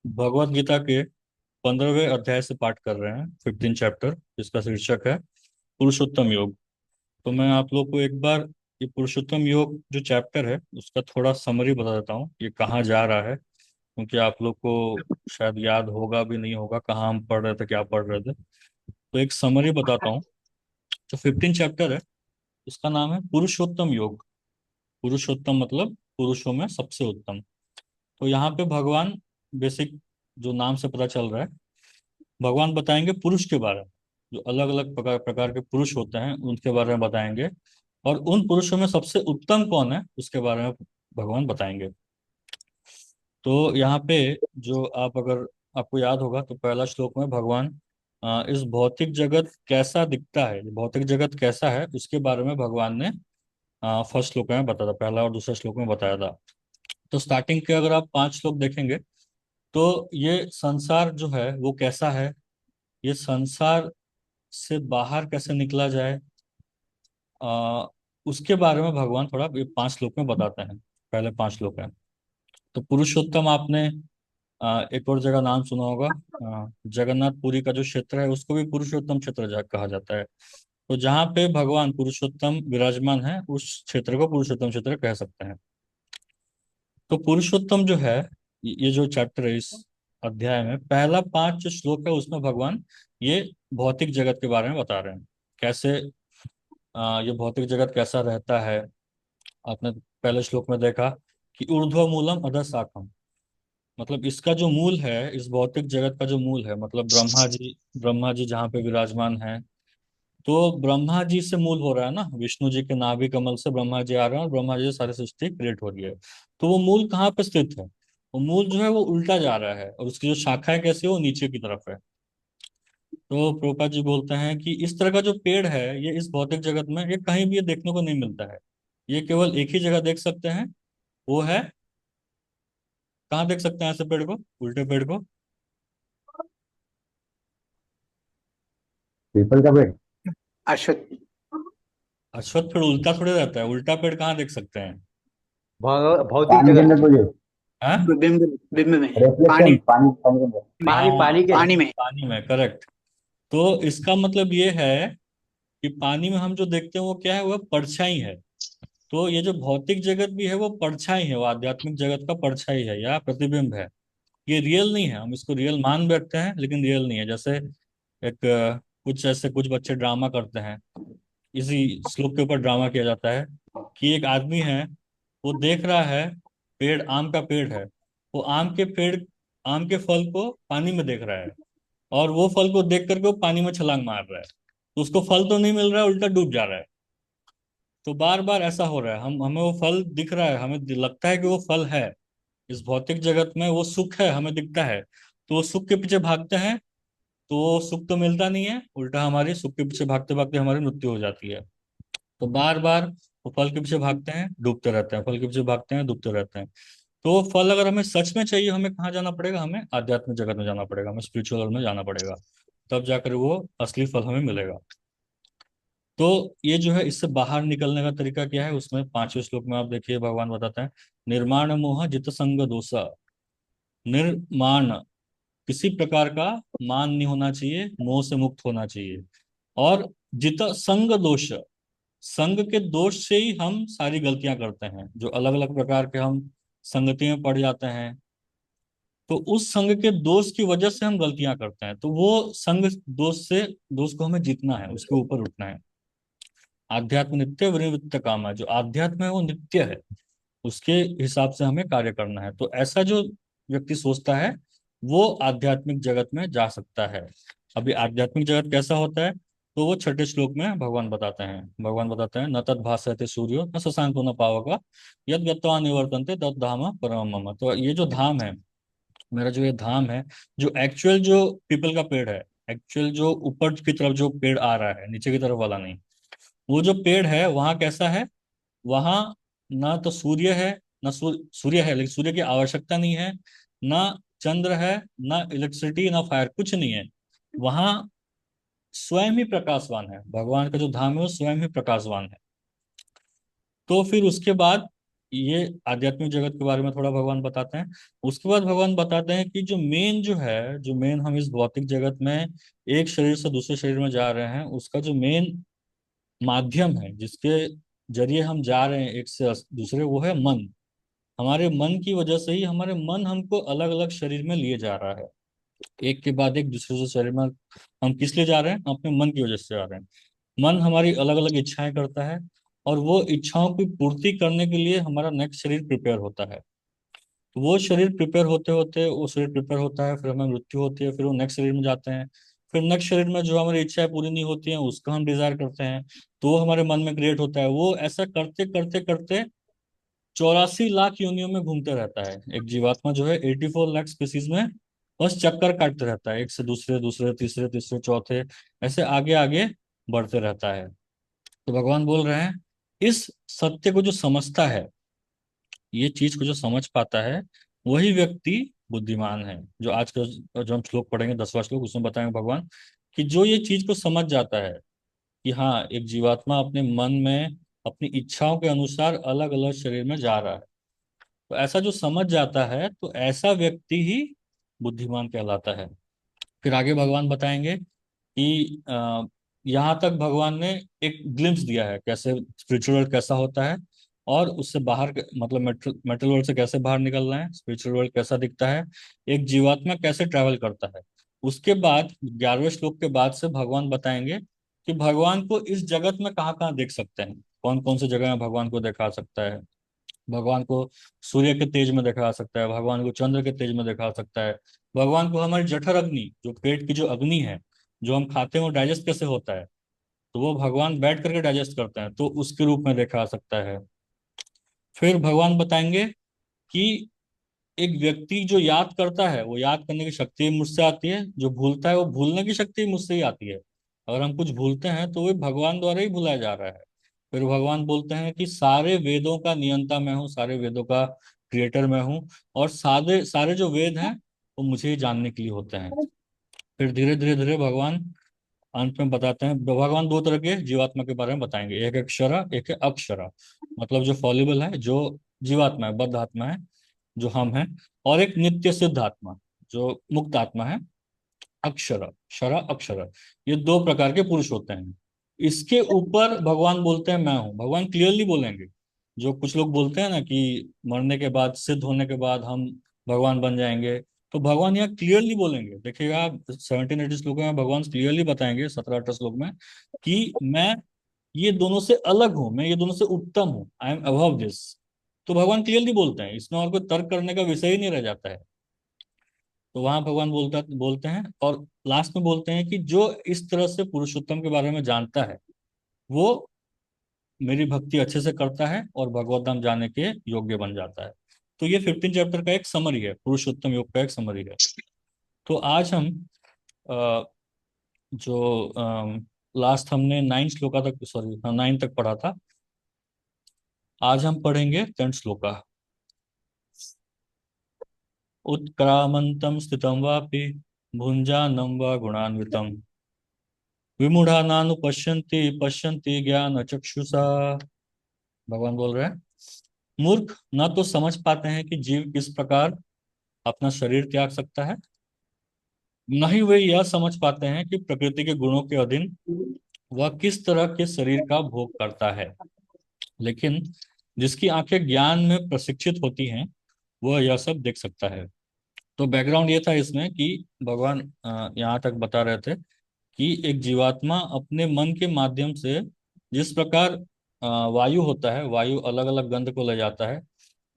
भगवत गीता के 15वें अध्याय से पाठ कर रहे हैं, 15 चैप्टर, जिसका शीर्षक है पुरुषोत्तम योग। तो मैं आप लोग को एक बार ये पुरुषोत्तम योग जो चैप्टर है उसका थोड़ा समरी बता देता हूँ, ये कहाँ जा रहा है, क्योंकि आप लोग को शायद याद होगा भी नहीं होगा कहाँ हम पढ़ रहे थे, क्या पढ़ रहे थे। तो एक समरी बताता हूँ। जो 15 चैप्टर है उसका नाम है पुरुषोत्तम योग। पुरुषोत्तम मतलब पुरुषों में सबसे उत्तम। तो यहाँ पे भगवान, बेसिक जो नाम से पता चल रहा है, भगवान बताएंगे पुरुष के बारे में। जो अलग अलग प्रकार प्रकार के पुरुष होते हैं उनके बारे में बताएंगे, और उन पुरुषों में सबसे उत्तम कौन है उसके बारे में भगवान बताएंगे। तो यहाँ पे जो आप अगर आपको याद होगा तो पहला श्लोक में भगवान इस भौतिक जगत कैसा दिखता है, भौतिक जगत कैसा है, उसके बारे में भगवान ने फर्स्ट श्लोक में बताया था, पहला और दूसरा श्लोक में बताया था। तो स्टार्टिंग के अगर आप 5 श्लोक देखेंगे तो ये संसार जो है वो कैसा है, ये संसार से बाहर कैसे निकला जाए, आ, उसके बारे में भगवान थोड़ा ये 5 श्लोक में बताते हैं। पहले 5 श्लोक हैं। तो पुरुषोत्तम आपने एक और जगह नाम सुना होगा, जगन्नाथपुरी का जो क्षेत्र है उसको भी पुरुषोत्तम क्षेत्र कहा जाता है। तो जहाँ पे भगवान पुरुषोत्तम विराजमान है उस क्षेत्र को पुरुषोत्तम क्षेत्र कह सकते हैं। तो पुरुषोत्तम जो है, ये जो चैप्टर है इस अध्याय में पहला 5 श्लोक है उसमें भगवान ये भौतिक जगत के बारे में बता रहे हैं। कैसे ये भौतिक जगत कैसा रहता है। आपने पहले श्लोक में देखा कि ऊर्ध्व मूलम अधः शाखम, मतलब इसका जो मूल है, इस भौतिक जगत का जो मूल है, मतलब ब्रह्मा जी जहाँ पे विराजमान है। तो ब्रह्मा जी से मूल हो रहा है ना, विष्णु जी के नाभि कमल से ब्रह्मा जी आ रहे हैं और ब्रह्मा जी से सारी सृष्टि क्रिएट हो रही है। तो वो मूल कहाँ पे स्थित है, वो मूल जो है वो उल्टा जा रहा है, और उसकी जो शाखाएं कैसी है वो नीचे की तरफ है। तो प्रभुपाद जी बोलते हैं कि इस तरह का जो पेड़ है ये इस भौतिक जगत में ये कहीं भी ये देखने को नहीं मिलता है। ये केवल एक ही जगह देख सकते हैं, वो है, कहाँ देख सकते हैं ऐसे पेड़ को, उल्टे पेड़ को। पीपल का पेड़। अश्वत्थ। अश्वत्थ पेड़ उल्टा थोड़ी रहता है, उल्टा पेड़ कहाँ देख सकते हैं। भौतिक पानी के अंदर जगत तुझे हाँ, बिंब बिंब में। रिफ्लेक्शन, पानी पानी के अंदर। पानी हाँ, पानी के पानी में। पानी में, करेक्ट। तो इसका मतलब ये है कि पानी में हम जो देखते हैं वो क्या है, वह परछाई है। तो ये जो भौतिक जगत भी है वो परछाई है, वो आध्यात्मिक जगत का परछाई है या प्रतिबिंब है। ये रियल नहीं है, हम इसको रियल मान बैठते हैं लेकिन रियल नहीं है। जैसे एक कुछ ऐसे कुछ बच्चे ड्रामा करते हैं, इसी श्लोक के ऊपर ड्रामा किया जाता है कि एक आदमी है, वो देख रहा है पेड़, आम का पेड़ है, वो आम के फल को पानी में देख रहा है, और वो फल को देख करके वो पानी में छलांग मार रहा है। तो उसको फल तो नहीं मिल रहा है, उल्टा डूब जा रहा है। तो बार बार ऐसा हो रहा है, हम हमें वो फल दिख रहा है, हमें लगता है कि वो फल है, इस भौतिक जगत में वो सुख है हमें दिखता है, तो वो सुख के पीछे भागते हैं। तो वो सुख तो मिलता नहीं है, उल्टा हमारे सुख के पीछे भागते भागते हमारी मृत्यु हो जाती है। तो बार बार वो फल के पीछे भागते हैं, डूबते रहते हैं, फल के पीछे भागते हैं, डूबते रहते हैं। तो वो फल अगर हमें सच में चाहिए, हमें कहाँ जाना पड़ेगा, हमें आध्यात्मिक जगत में जाना पड़ेगा, हमें स्पिरिचुअल वर्ल्ड में जाना पड़ेगा। तब जाकर वो असली फल हमें मिलेगा। तो ये जो है इससे बाहर निकलने का तरीका क्या है, उसमें 5वें श्लोक में आप देखिए भगवान बताते हैं, निर्माण मोह जित संग दोषा। निर्माण, किसी प्रकार का मान नहीं होना चाहिए, मोह से मुक्त होना चाहिए। और जित संग दोष, संग के दोष से ही हम सारी गलतियां करते हैं, जो अलग अलग प्रकार के हम संगति में पड़ जाते हैं। तो उस संग के दोष की वजह से हम गलतियां करते हैं, तो वो संग दोष से, दोष को हमें जीतना है, उसके ऊपर उठना है। आध्यात्म नित्य विनिवृत्त काम है, जो आध्यात्म है वो नित्य है, उसके हिसाब से हमें कार्य करना है। तो ऐसा जो व्यक्ति सोचता है वो आध्यात्मिक जगत में जा सकता है। अभी आध्यात्मिक जगत कैसा होता है, तो वो 6 श्लोक में भगवान बताते हैं, न तद भासयते सूर्यो न शशांको न पावक यद गत्वा निवर्तन्ते तद धाम परमम मम। तो ये जो धाम है, मेरा जो ये धाम है, जो एक्चुअल जो पीपल का पेड़ है, एक्चुअल जो ऊपर की तरफ जो पेड़ आ रहा है, नीचे की तरफ वाला नहीं, वो जो पेड़ है वहां कैसा है, वहां ना तो सूर्य है, ना सूर्य है लेकिन सूर्य की आवश्यकता नहीं है, ना चंद्र है, ना इलेक्ट्रिसिटी, ना फायर, कुछ नहीं है। वहां स्वयं ही प्रकाशवान है, भगवान का जो धाम है वो स्वयं ही प्रकाशवान है। तो फिर उसके बाद ये आध्यात्मिक जगत के बारे में थोड़ा भगवान बताते हैं। उसके बाद भगवान बताते हैं कि जो मेन हम इस भौतिक जगत में एक शरीर से दूसरे शरीर में जा रहे हैं, उसका जो मेन माध्यम है जिसके जरिए हम जा रहे हैं एक से दूसरे, वो है मन। हमारे मन की वजह से ही हमारे मन हमको अलग अलग शरीर में लिए जा रहा है, एक के बाद एक दूसरे से शरीर में। हम किस लिए जा रहे हैं? हम अपने मन की वजह से जा रहे हैं। मन हमारी अलग अलग इच्छाएं करता है, और वो इच्छाओं की पूर्ति करने के लिए हमारा नेक्स्ट शरीर प्रिपेयर होता है। तो वो शरीर प्रिपेयर होते होते वो शरीर प्रिपेयर होता है, फिर हमें मृत्यु होती है, फिर वो नेक्स्ट शरीर में जाते हैं। फिर नेक्स्ट शरीर में जो हमारी इच्छाएं पूरी नहीं होती हैं उसका हम डिजायर करते हैं, तो वो हमारे मन में क्रिएट होता है। वो ऐसा करते करते करते 84 लाख योनियों में घूमते रहता है। एक जीवात्मा जो है 84 लाख स्पीसीज में बस चक्कर काटते रहता है, एक से दूसरे, दूसरे तीसरे, तीसरे चौथे, ऐसे आगे आगे बढ़ते रहता है। तो भगवान बोल रहे हैं, इस सत्य को जो समझता है, ये चीज को जो समझ पाता है, वही व्यक्ति बुद्धिमान है। जो आज का जो हम श्लोक पढ़ेंगे, 10वां श्लोक, उसमें बताएंगे भगवान कि जो ये चीज को समझ जाता है कि हाँ, एक जीवात्मा अपने मन में अपनी इच्छाओं के अनुसार अलग अलग शरीर में जा रहा है, तो ऐसा जो समझ जाता है, तो ऐसा व्यक्ति ही बुद्धिमान कहलाता है। फिर आगे भगवान बताएंगे कि यहाँ तक भगवान ने एक ग्लिम्स दिया है कैसे स्पिरिचुअल वर्ल्ड कैसा होता है, और उससे बाहर मतलब मेटल वर्ल्ड से कैसे बाहर निकलना है, स्पिरिचुअल वर्ल्ड कैसा दिखता है, एक जीवात्मा कैसे ट्रैवल करता है। उसके बाद 11वें श्लोक के बाद से भगवान बताएंगे कि भगवान को इस जगत में कहाँ कहाँ देख सकते हैं, कौन कौन सी जगह में भगवान को देखा सकता है। भगवान को सूर्य के तेज में देखा जा सकता है, भगवान को चंद्र के तेज में देखा जा सकता है, भगवान को हमारी जठर अग्नि, जो पेट की जो अग्नि है, जो हम खाते हैं वो डाइजेस्ट कैसे होता है, तो वो भगवान बैठ करके डाइजेस्ट करते हैं, तो उसके रूप में देखा जा सकता है। फिर भगवान बताएंगे कि एक व्यक्ति जो याद करता है, वो याद करने की शक्ति मुझसे आती है, जो भूलता है वो भूलने की शक्ति मुझसे ही आती है। अगर हम कुछ भूलते हैं तो वो भगवान द्वारा ही भुलाया जा रहा है। फिर भगवान बोलते हैं कि सारे वेदों का नियंता मैं हूँ, सारे वेदों का क्रिएटर मैं हूँ, और सारे सारे जो वेद हैं वो मुझे ही जानने के लिए होते हैं। फिर धीरे धीरे धीरे भगवान अंत में बताते हैं, भगवान दो तरह के जीवात्मा के बारे में बताएंगे, एक है क्षरा, एक है अक्षरा। मतलब जो फॉलिबल है, जो जीवात्मा है, बद्ध आत्मा है, जो हम हैं, और एक नित्य सिद्ध आत्मा जो मुक्त आत्मा है, अक्षर, क्षरा अक्षर। ये दो प्रकार के पुरुष होते हैं। इसके ऊपर भगवान बोलते हैं मैं हूं। भगवान क्लियरली बोलेंगे। जो कुछ लोग बोलते हैं ना कि मरने के बाद, सिद्ध होने के बाद हम भगवान बन जाएंगे, तो भगवान यहाँ क्लियरली बोलेंगे। देखिएगा आप 17-18 श्लोकों में भगवान क्लियरली बताएंगे, 17-18 श्लोक में, कि मैं ये दोनों से अलग हूं, मैं ये दोनों से उत्तम हूं, आई एम अबव दिस। तो भगवान क्लियरली बोलते हैं, इसमें और कोई तर्क करने का विषय ही नहीं रह जाता है। तो वहां भगवान बोलते हैं, और लास्ट में बोलते हैं कि जो इस तरह से पुरुषोत्तम के बारे में जानता है, वो मेरी भक्ति अच्छे से करता है और भगवत धाम जाने के योग्य बन जाता है। तो ये 15 चैप्टर का एक समरी है, पुरुषोत्तम योग का एक समरी है। तो आज हम अ, जो लास्ट हमने 9 श्लोका तक, सॉरी, 9 तक पढ़ा था, आज हम पढ़ेंगे 10 श्लोका। उत्क्रामन्तं स्थितं वापि भुञ्जानं वा गुणान्वितम् विमूढ़ानानुपश्यन्ति पश्यन्ति ज्ञान चक्षुषा। भगवान बोल रहे हैं, मूर्ख न तो समझ पाते हैं कि जीव किस प्रकार अपना शरीर त्याग सकता है, न ही वे यह समझ पाते हैं कि प्रकृति के गुणों के अधीन वह किस तरह के शरीर का भोग करता है। लेकिन जिसकी आंखें ज्ञान में प्रशिक्षित होती हैं, वह यह सब देख सकता है। तो बैकग्राउंड ये था इसमें कि भगवान यहाँ तक बता रहे थे कि एक जीवात्मा अपने मन के माध्यम से, जिस प्रकार वायु होता है, वायु अलग अलग गंध को ले जाता है,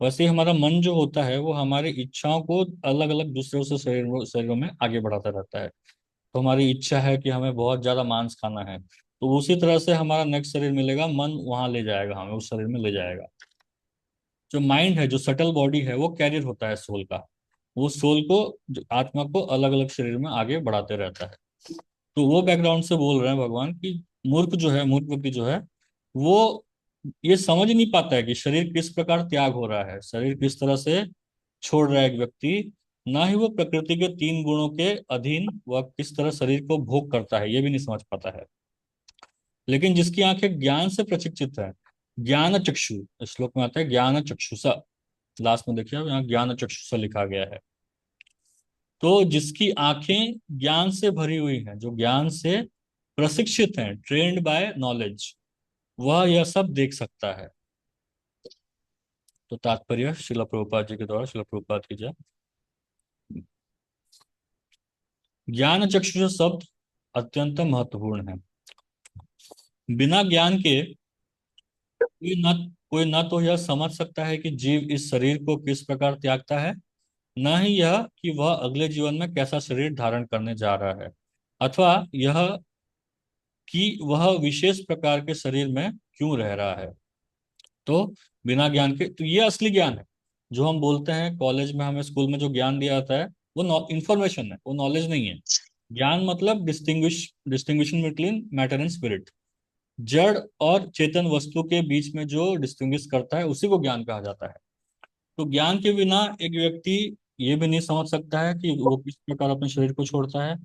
वैसे ही हमारा मन जो होता है वो हमारी इच्छाओं को अलग अलग दूसरों से शरीरों में आगे बढ़ाता रहता है। तो हमारी इच्छा है कि हमें बहुत ज्यादा मांस खाना है, तो उसी तरह से हमारा नेक्स्ट शरीर मिलेगा, मन वहां ले जाएगा, हमें उस शरीर में ले जाएगा। जो माइंड है, जो सटल बॉडी है, वो कैरियर होता है सोल का। वो सोल को, जो आत्मा को अलग अलग शरीर में आगे बढ़ाते रहता है। तो वो बैकग्राउंड से बोल रहे हैं भगवान कि मूर्ख व्यक्ति जो है, वो ये समझ नहीं पाता है कि शरीर किस प्रकार त्याग हो रहा है, शरीर किस तरह से छोड़ रहा है एक व्यक्ति। ना ही वो प्रकृति के 3 गुणों के अधीन वह किस तरह शरीर को भोग करता है, ये भी नहीं समझ पाता है। लेकिन जिसकी आंखें ज्ञान से प्रशिक्षित है, ज्ञान चक्षु, इस श्लोक में आता है ज्ञान चक्षुषा। लास्ट में देखिए, अब यहाँ ज्ञान चक्षुषा लिखा गया है। तो जिसकी आंखें ज्ञान से भरी हुई हैं, जो ज्ञान से प्रशिक्षित हैं, ट्रेन्ड बाय नॉलेज, वह यह सब देख सकता है। तो तात्पर्य शिला प्रभुपाद जी के द्वारा, शिला प्रभुपाद की जय। ज्ञान चक्षुष शब्द अत्यंत महत्वपूर्ण है। बिना ज्ञान के कोई न तो यह समझ सकता है कि जीव इस शरीर को किस प्रकार त्यागता है, न ही यह कि वह अगले जीवन में कैसा शरीर धारण करने जा रहा है, अथवा यह कि वह विशेष प्रकार के शरीर में क्यों रह रहा है। तो बिना ज्ञान के, तो ये असली ज्ञान है जो हम बोलते हैं कॉलेज में, हमें स्कूल में जो ज्ञान दिया जाता है वो इंफॉर्मेशन है, वो नॉलेज नहीं है। ज्ञान मतलब डिस्टिंग्विशन बिटवीन मैटर एंड स्पिरिट, जड़ और चेतन वस्तु के बीच में जो डिस्टिंग्विश करता है उसी को ज्ञान कहा जाता है। तो ज्ञान के बिना एक व्यक्ति ये भी नहीं समझ सकता है कि वो किस प्रकार अपने शरीर को छोड़ता है,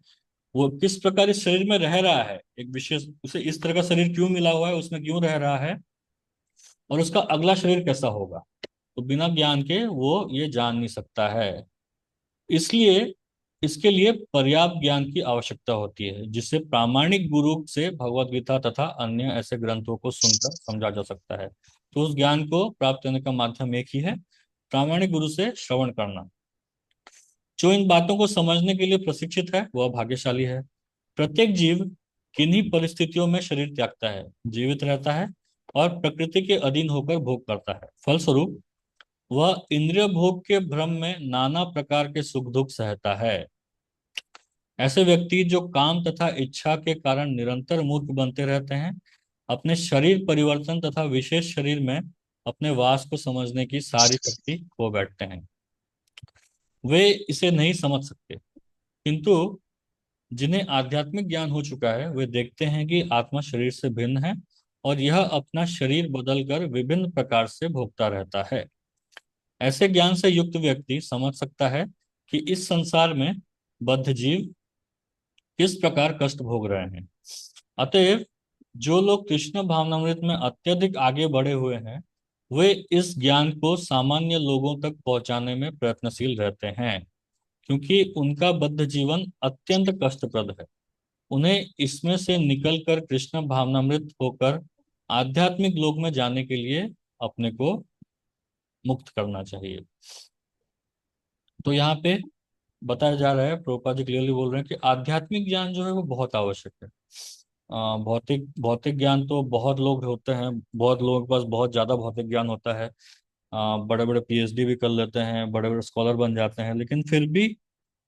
वो किस प्रकार इस शरीर में रह रहा है, एक विशेष उसे इस तरह का शरीर क्यों मिला हुआ है, उसमें क्यों रह रहा है, और उसका अगला शरीर कैसा होगा। तो बिना ज्ञान के वो ये जान नहीं सकता है। इसलिए इसके लिए पर्याप्त ज्ञान की आवश्यकता होती है, जिससे प्रामाणिक गुरु से भगवत गीता तथा अन्य ऐसे ग्रंथों को सुनकर समझा जा सकता है। तो उस ज्ञान को प्राप्त करने का माध्यम एक ही है, प्रामाणिक गुरु से श्रवण करना। जो इन बातों को समझने के लिए प्रशिक्षित है वह भाग्यशाली है। प्रत्येक जीव किन्हीं परिस्थितियों में शरीर त्यागता है, जीवित रहता है और प्रकृति के अधीन होकर भोग करता है। फलस्वरूप वह इंद्रिय भोग के भ्रम में नाना प्रकार के सुख दुख सहता है। ऐसे व्यक्ति जो काम तथा इच्छा के कारण निरंतर मूर्ख बनते रहते हैं, अपने शरीर परिवर्तन तथा विशेष शरीर में अपने वास को समझने की सारी शक्ति खो बैठते हैं। वे इसे नहीं समझ सकते, किंतु जिन्हें आध्यात्मिक ज्ञान हो चुका है वे देखते हैं कि आत्मा शरीर से भिन्न है और यह अपना शरीर बदलकर विभिन्न प्रकार से भोगता रहता है। ऐसे ज्ञान से युक्त व्यक्ति समझ सकता है कि इस संसार में बद्ध जीव किस प्रकार कष्ट भोग रहे हैं। अतएव जो लोग कृष्ण भावनामृत में अत्यधिक आगे बढ़े हुए हैं, वे इस ज्ञान को सामान्य लोगों तक पहुंचाने में प्रयत्नशील रहते हैं, क्योंकि उनका बद्ध जीवन अत्यंत कष्टप्रद है। उन्हें इसमें से निकलकर कृष्ण भावनामृत होकर आध्यात्मिक लोक में जाने के लिए अपने को मुक्त करना चाहिए। तो यहाँ पे बताया जा रहा है, प्रभुपाद जी क्लियरली बोल रहे हैं कि आध्यात्मिक ज्ञान जो है वो बहुत आवश्यक है। भौतिक भौतिक ज्ञान तो बहुत लोग होते हैं, बहुत लोगों के पास बहुत ज्यादा भौतिक ज्ञान होता है, बड़े बड़े पीएचडी भी कर लेते हैं, बड़े बड़े स्कॉलर बन जाते हैं, लेकिन फिर भी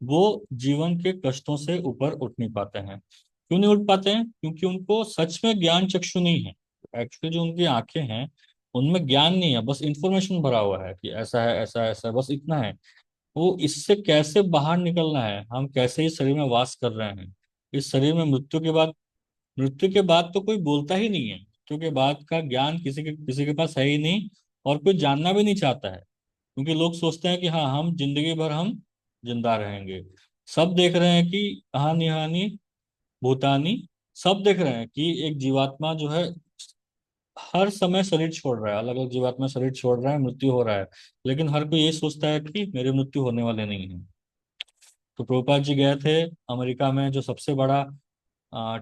वो जीवन के कष्टों से ऊपर उठ नहीं पाते हैं। क्यों नहीं उठ पाते हैं? क्योंकि उनको सच में ज्ञान चक्षु नहीं है। एक्चुअली जो उनकी आंखें हैं उनमें ज्ञान नहीं है, बस इंफॉर्मेशन भरा हुआ है कि ऐसा है, ऐसा है, ऐसा है, बस इतना है। वो इससे कैसे बाहर निकलना है, हम कैसे इस शरीर में वास कर रहे हैं, इस शरीर में मृत्यु के बाद तो कोई बोलता ही नहीं है, मृत्यु के बाद का ज्ञान किसी के पास है ही नहीं, और कोई जानना भी नहीं चाहता है। क्योंकि लोग सोचते हैं कि हाँ, हम जिंदगी भर हम जिंदा रहेंगे। सब देख रहे हैं कि हानि हानि भूतानी, सब देख रहे हैं कि एक जीवात्मा जो है हर समय शरीर छोड़ रहा है, अलग अलग जीवात्मा शरीर छोड़ रहा है, मृत्यु हो रहा है, लेकिन हर कोई ये सोचता है कि मेरी मृत्यु होने वाले नहीं है। तो प्रभुपाद जी गए थे अमेरिका में, जो सबसे बड़ा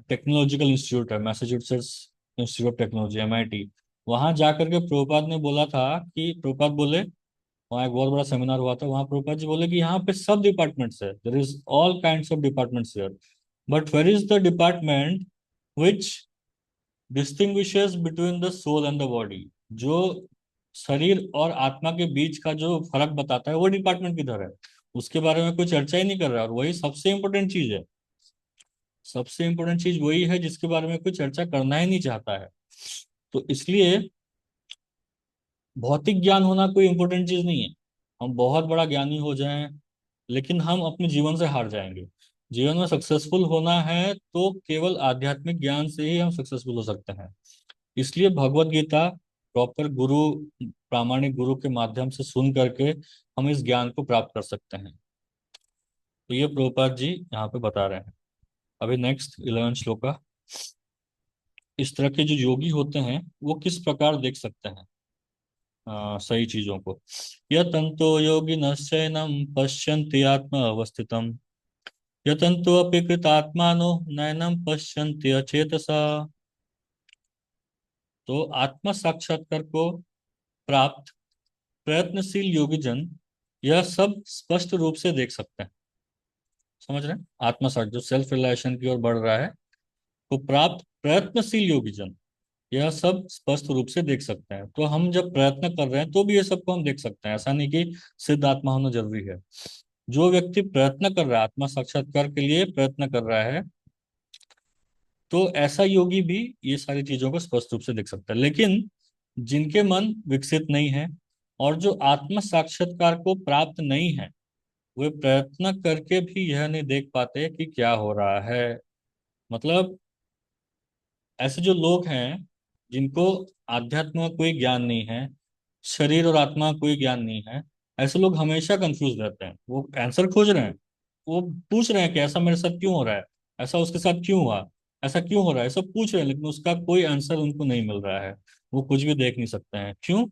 टेक्नोलॉजिकल इंस्टीट्यूट है, Massachusetts institute of technology, MIT। वहां जाकर के प्रभुपाद ने बोला था कि प्रभुपाद बोले, वहाँ एक बहुत बड़ा सेमिनार हुआ था, वहां प्रभुपाद जी बोले कि यहाँ पे सब डिपार्टमेंट्स है, there is all kinds of departments here, but where is the department which distinguishes between the soul and the body. जो शरीर और आत्मा के बीच का जो फर्क बताता है वो डिपार्टमेंट किधर है, उसके बारे में कोई चर्चा ही नहीं कर रहा है। और वही सबसे इंपॉर्टेंट चीज है, सबसे इंपॉर्टेंट चीज वही है जिसके बारे में कोई चर्चा करना ही नहीं चाहता है। तो इसलिए भौतिक ज्ञान होना कोई इंपॉर्टेंट चीज नहीं है। हम बहुत बड़ा ज्ञानी हो जाएं, लेकिन हम अपने जीवन से हार जाएंगे। जीवन में सक्सेसफुल होना है तो केवल आध्यात्मिक ज्ञान से ही हम सक्सेसफुल हो सकते हैं। इसलिए भगवत गीता प्रॉपर गुरु, प्रामाणिक गुरु के माध्यम से सुन करके हम इस ज्ञान को प्राप्त कर सकते हैं। तो ये प्रभुपाद जी यहाँ पे बता रहे हैं। अभी नेक्स्ट 11 श्लोका। इस तरह के जो योगी होते हैं वो किस प्रकार देख सकते हैं सही चीजों को। यतन्तो योगिनश्चैनं पश्यन्ति आत्मा अवस्थितम्, यतन्तो अपि कृतात्मानो नैनं पश्यन्ति अचेतसा। तो आत्मा साक्षात्कार को प्राप्त प्रयत्नशील योगी जन यह सब स्पष्ट रूप से देख सकते हैं। समझ रहे हैं? आत्मा साक्ष जो सेल्फ रियलाइजेशन की ओर बढ़ रहा है, को प्राप्त प्रयत्नशील योगी जन यह सब स्पष्ट रूप से देख सकते हैं। तो हम जब प्रयत्न कर रहे हैं तो भी ये सबको हम देख सकते हैं, ऐसा नहीं कि सिद्ध आत्मा होना जरूरी है। जो व्यक्ति प्रयत्न कर रहा है, आत्मा साक्षात्कार के लिए प्रयत्न कर रहा है, तो ऐसा योगी भी ये सारी चीजों को स्पष्ट रूप से देख सकता है। लेकिन जिनके मन विकसित नहीं है और जो आत्म साक्षात्कार को प्राप्त नहीं है, वे प्रयत्न करके भी यह नहीं देख पाते कि क्या हो रहा है। मतलब ऐसे जो लोग हैं जिनको आध्यात्म का कोई ज्ञान नहीं है, शरीर और आत्मा का कोई ज्ञान नहीं है, ऐसे लोग हमेशा कंफ्यूज रहते हैं। वो आंसर खोज रहे हैं, वो पूछ रहे हैं कि ऐसा मेरे साथ क्यों हो रहा है, ऐसा उसके साथ क्यों हुआ, ऐसा क्यों हो रहा है, सब पूछ रहे हैं, लेकिन उसका कोई आंसर उनको नहीं मिल रहा है। वो कुछ भी देख नहीं सकते हैं। क्यों?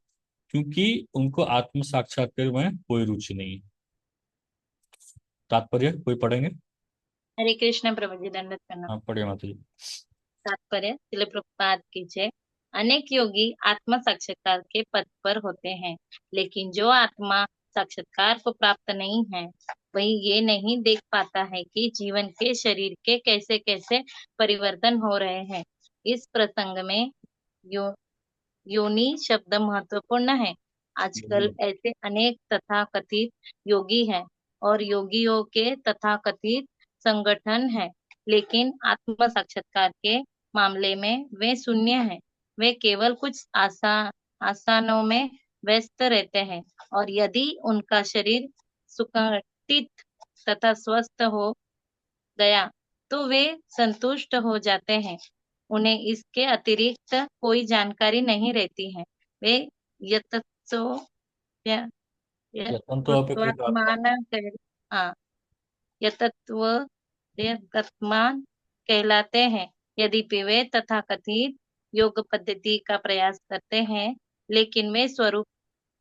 क्योंकि उनको आत्म साक्षात्कार में कोई रुचि नहीं है। तात्पर्य कोई पढ़ेंगे? हरे कृष्ण प्रभु जी, दंडवत प्रणाम। हाँ पढ़िए माता जी। तात्पर्य श्रील प्रभुपाद की जय। अनेक योगी आत्मा साक्षात्कार के पद पर होते हैं, लेकिन जो आत्मा साक्षात्कार को प्राप्त नहीं है, वही ये नहीं देख पाता है कि जीवन के शरीर के कैसे कैसे परिवर्तन हो रहे हैं। इस प्रसंग में यो योनि शब्द महत्वपूर्ण है। आजकल ऐसे अनेक तथाकथित योगी हैं और योगियों के तथाकथित संगठन है, लेकिन आत्म साक्षात्कार के मामले में वे शून्य हैं। वे केवल कुछ आसानों में व्यस्त रहते हैं, और यदि उनका शरीर सुगठित तथा स्वस्थ हो गया तो वे संतुष्ट हो जाते हैं। उन्हें इसके अतिरिक्त कोई जानकारी नहीं रहती है। वे यतत्सो य- यतन तो अपेक्षित आत्मा। यतत्वात्मान हाँ, यतत्व यतत्मान कहलाते हैं। यद्यपि वे तथाकथित योग पद्धति का प्रयास करते हैं, लेकिन वे स्वरूप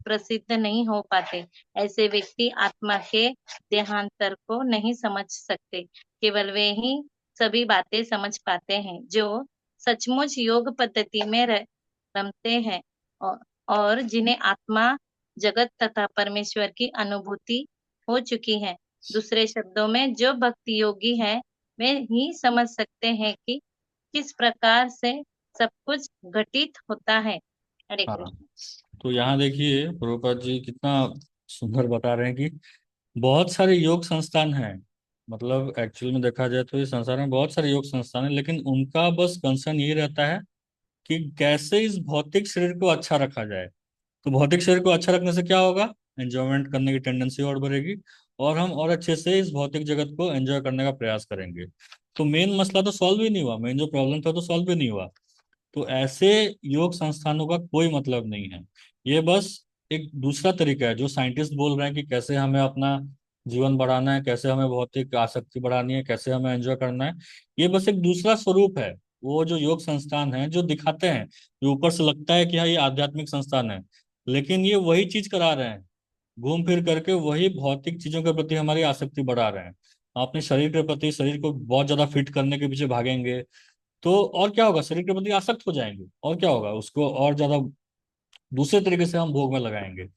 प्रसिद्ध नहीं हो पाते। ऐसे व्यक्ति आत्मा के देहांतर को नहीं समझ सकते। केवल वे ही सभी बातें समझ पाते हैं जो सचमुच योग पद्धति में रमते हैं, और जिन्हें आत्मा, जगत तथा परमेश्वर की अनुभूति हो चुकी है। दूसरे शब्दों में, जो भक्ति योगी है वे ही समझ सकते हैं कि किस प्रकार से सब कुछ घटित होता है। हरे हाँ, कृष्ण। तो यहाँ देखिए प्रभुपाद जी कितना सुंदर बता रहे हैं कि बहुत सारे योग संस्थान हैं। मतलब एक्चुअल में देखा जाए तो इस संसार में बहुत सारे योग संस्थान हैं, लेकिन उनका बस कंसर्न ये रहता है कि कैसे इस भौतिक शरीर को अच्छा रखा जाए। तो भौतिक शरीर को अच्छा रखने से क्या होगा? एंजॉयमेंट करने की टेंडेंसी और बढ़ेगी, और हम और अच्छे से इस भौतिक जगत को एंजॉय करने का प्रयास करेंगे। तो मेन मसला तो सॉल्व ही नहीं हुआ, मेन जो प्रॉब्लम था तो सॉल्व ही नहीं हुआ। तो ऐसे योग संस्थानों का कोई मतलब नहीं है। ये बस एक दूसरा तरीका है जो साइंटिस्ट बोल रहे हैं कि कैसे हमें अपना जीवन बढ़ाना है, कैसे हमें भौतिक आसक्ति बढ़ानी है, कैसे हमें एंजॉय करना है। ये बस एक दूसरा स्वरूप है। वो जो योग संस्थान है जो दिखाते हैं, जो ऊपर से लगता है कि हाँ ये आध्यात्मिक संस्थान है, लेकिन ये वही चीज करा रहे हैं। घूम फिर करके वही भौतिक चीजों के प्रति हमारी आसक्ति बढ़ा रहे हैं। हम अपने शरीर के प्रति, शरीर को बहुत ज्यादा फिट करने के पीछे भागेंगे, तो और क्या होगा? शरीर के प्रति आसक्त हो जाएंगे, और क्या होगा? उसको और ज्यादा दूसरे तरीके से हम भोग में लगाएंगे।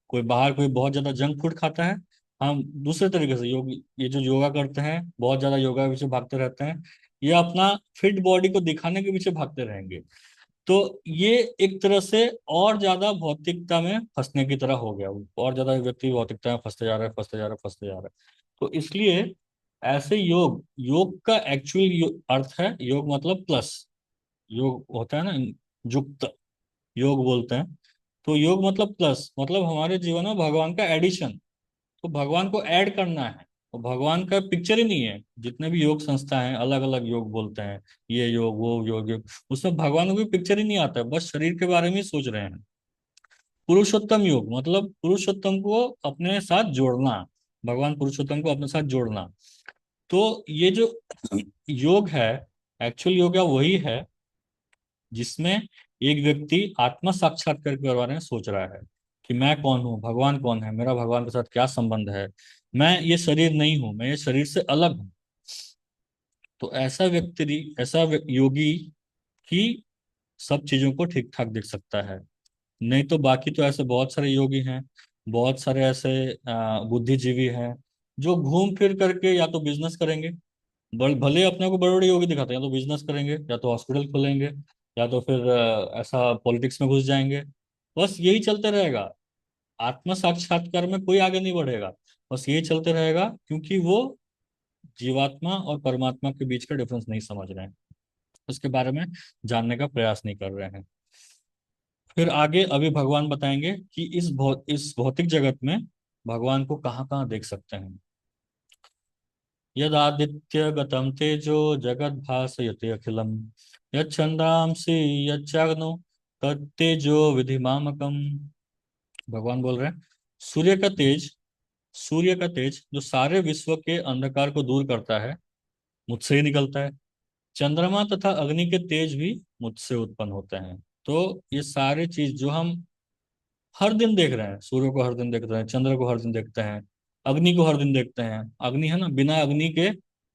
कोई बाहर कोई बहुत ज्यादा जंक फूड खाता है, हम दूसरे तरीके से योग, ये जो योगा करते हैं बहुत ज्यादा योगा के पीछे भागते रहते हैं, ये अपना फिट बॉडी को दिखाने के पीछे भागते रहेंगे। तो ये एक तरह से और ज्यादा भौतिकता में फंसने की तरह हो गया। और ज्यादा व्यक्ति भौतिकता में फंसते जा रहा है, फंसते जा रहा है, फंसते जा रहा है। तो इसलिए ऐसे योग, योग का एक्चुअल अर्थ है, योग मतलब प्लस। योग होता है ना, युक्त योग बोलते हैं। तो योग मतलब प्लस, मतलब हमारे जीवन में भगवान का एडिशन। तो भगवान को ऐड करना है। और भगवान का पिक्चर ही नहीं है। जितने भी योग संस्था हैं अलग अलग योग बोलते हैं, ये योग वो योग, उसमें भगवान को भी पिक्चर ही नहीं आता है, बस शरीर के बारे में ही सोच रहे हैं। पुरुषोत्तम योग मतलब पुरुषोत्तम को अपने साथ जोड़ना, भगवान पुरुषोत्तम को अपने साथ जोड़ना। तो ये जो योग है, एक्चुअल योग वही है जिसमें एक व्यक्ति आत्मा साक्षात्कार के बारे में सोच रहा है कि मैं कौन हूँ, भगवान कौन है, मेरा भगवान के साथ क्या संबंध है, मैं ये शरीर नहीं हूँ, मैं ये शरीर से अलग हूँ। तो ऐसा योगी ही सब चीजों को ठीक ठाक देख सकता है। नहीं तो बाकी तो ऐसे बहुत सारे योगी हैं, बहुत सारे ऐसे बुद्धिजीवी हैं जो घूम फिर करके या तो बिजनेस करेंगे, भले अपने को बड़े बड़े योगी दिखाते हैं, या तो बिजनेस करेंगे, या तो हॉस्पिटल खोलेंगे, या तो फिर ऐसा पॉलिटिक्स में घुस जाएंगे। बस यही चलते रहेगा। आत्म साक्षात्कार में कोई आगे नहीं बढ़ेगा। बस यही चलते रहेगा, क्योंकि वो जीवात्मा और परमात्मा के बीच का डिफरेंस नहीं समझ रहे हैं, उसके बारे में जानने का प्रयास नहीं कर रहे हैं। फिर आगे अभी भगवान बताएंगे कि इस भौतिक जगत में भगवान को कहाँ कहाँ देख सकते हैं। यदादित्य गतम तेजो जगत भासयते अखिलम यच्छंदांसि यच्चाग्नो तत्तेजो विधिमामकम। भगवान बोल रहे हैं, सूर्य का तेज सूर्य का तेज जो सारे विश्व के अंधकार को दूर करता है, मुझसे ही निकलता है। चंद्रमा तथा अग्नि के तेज भी मुझसे उत्पन्न होते हैं। तो ये सारे चीज जो हम हर दिन देख रहे हैं, सूर्य को हर दिन देख रहे हैं, चंद्र को हर दिन देखते हैं, अग्नि को हर दिन देखते हैं। अग्नि है ना, बिना अग्नि के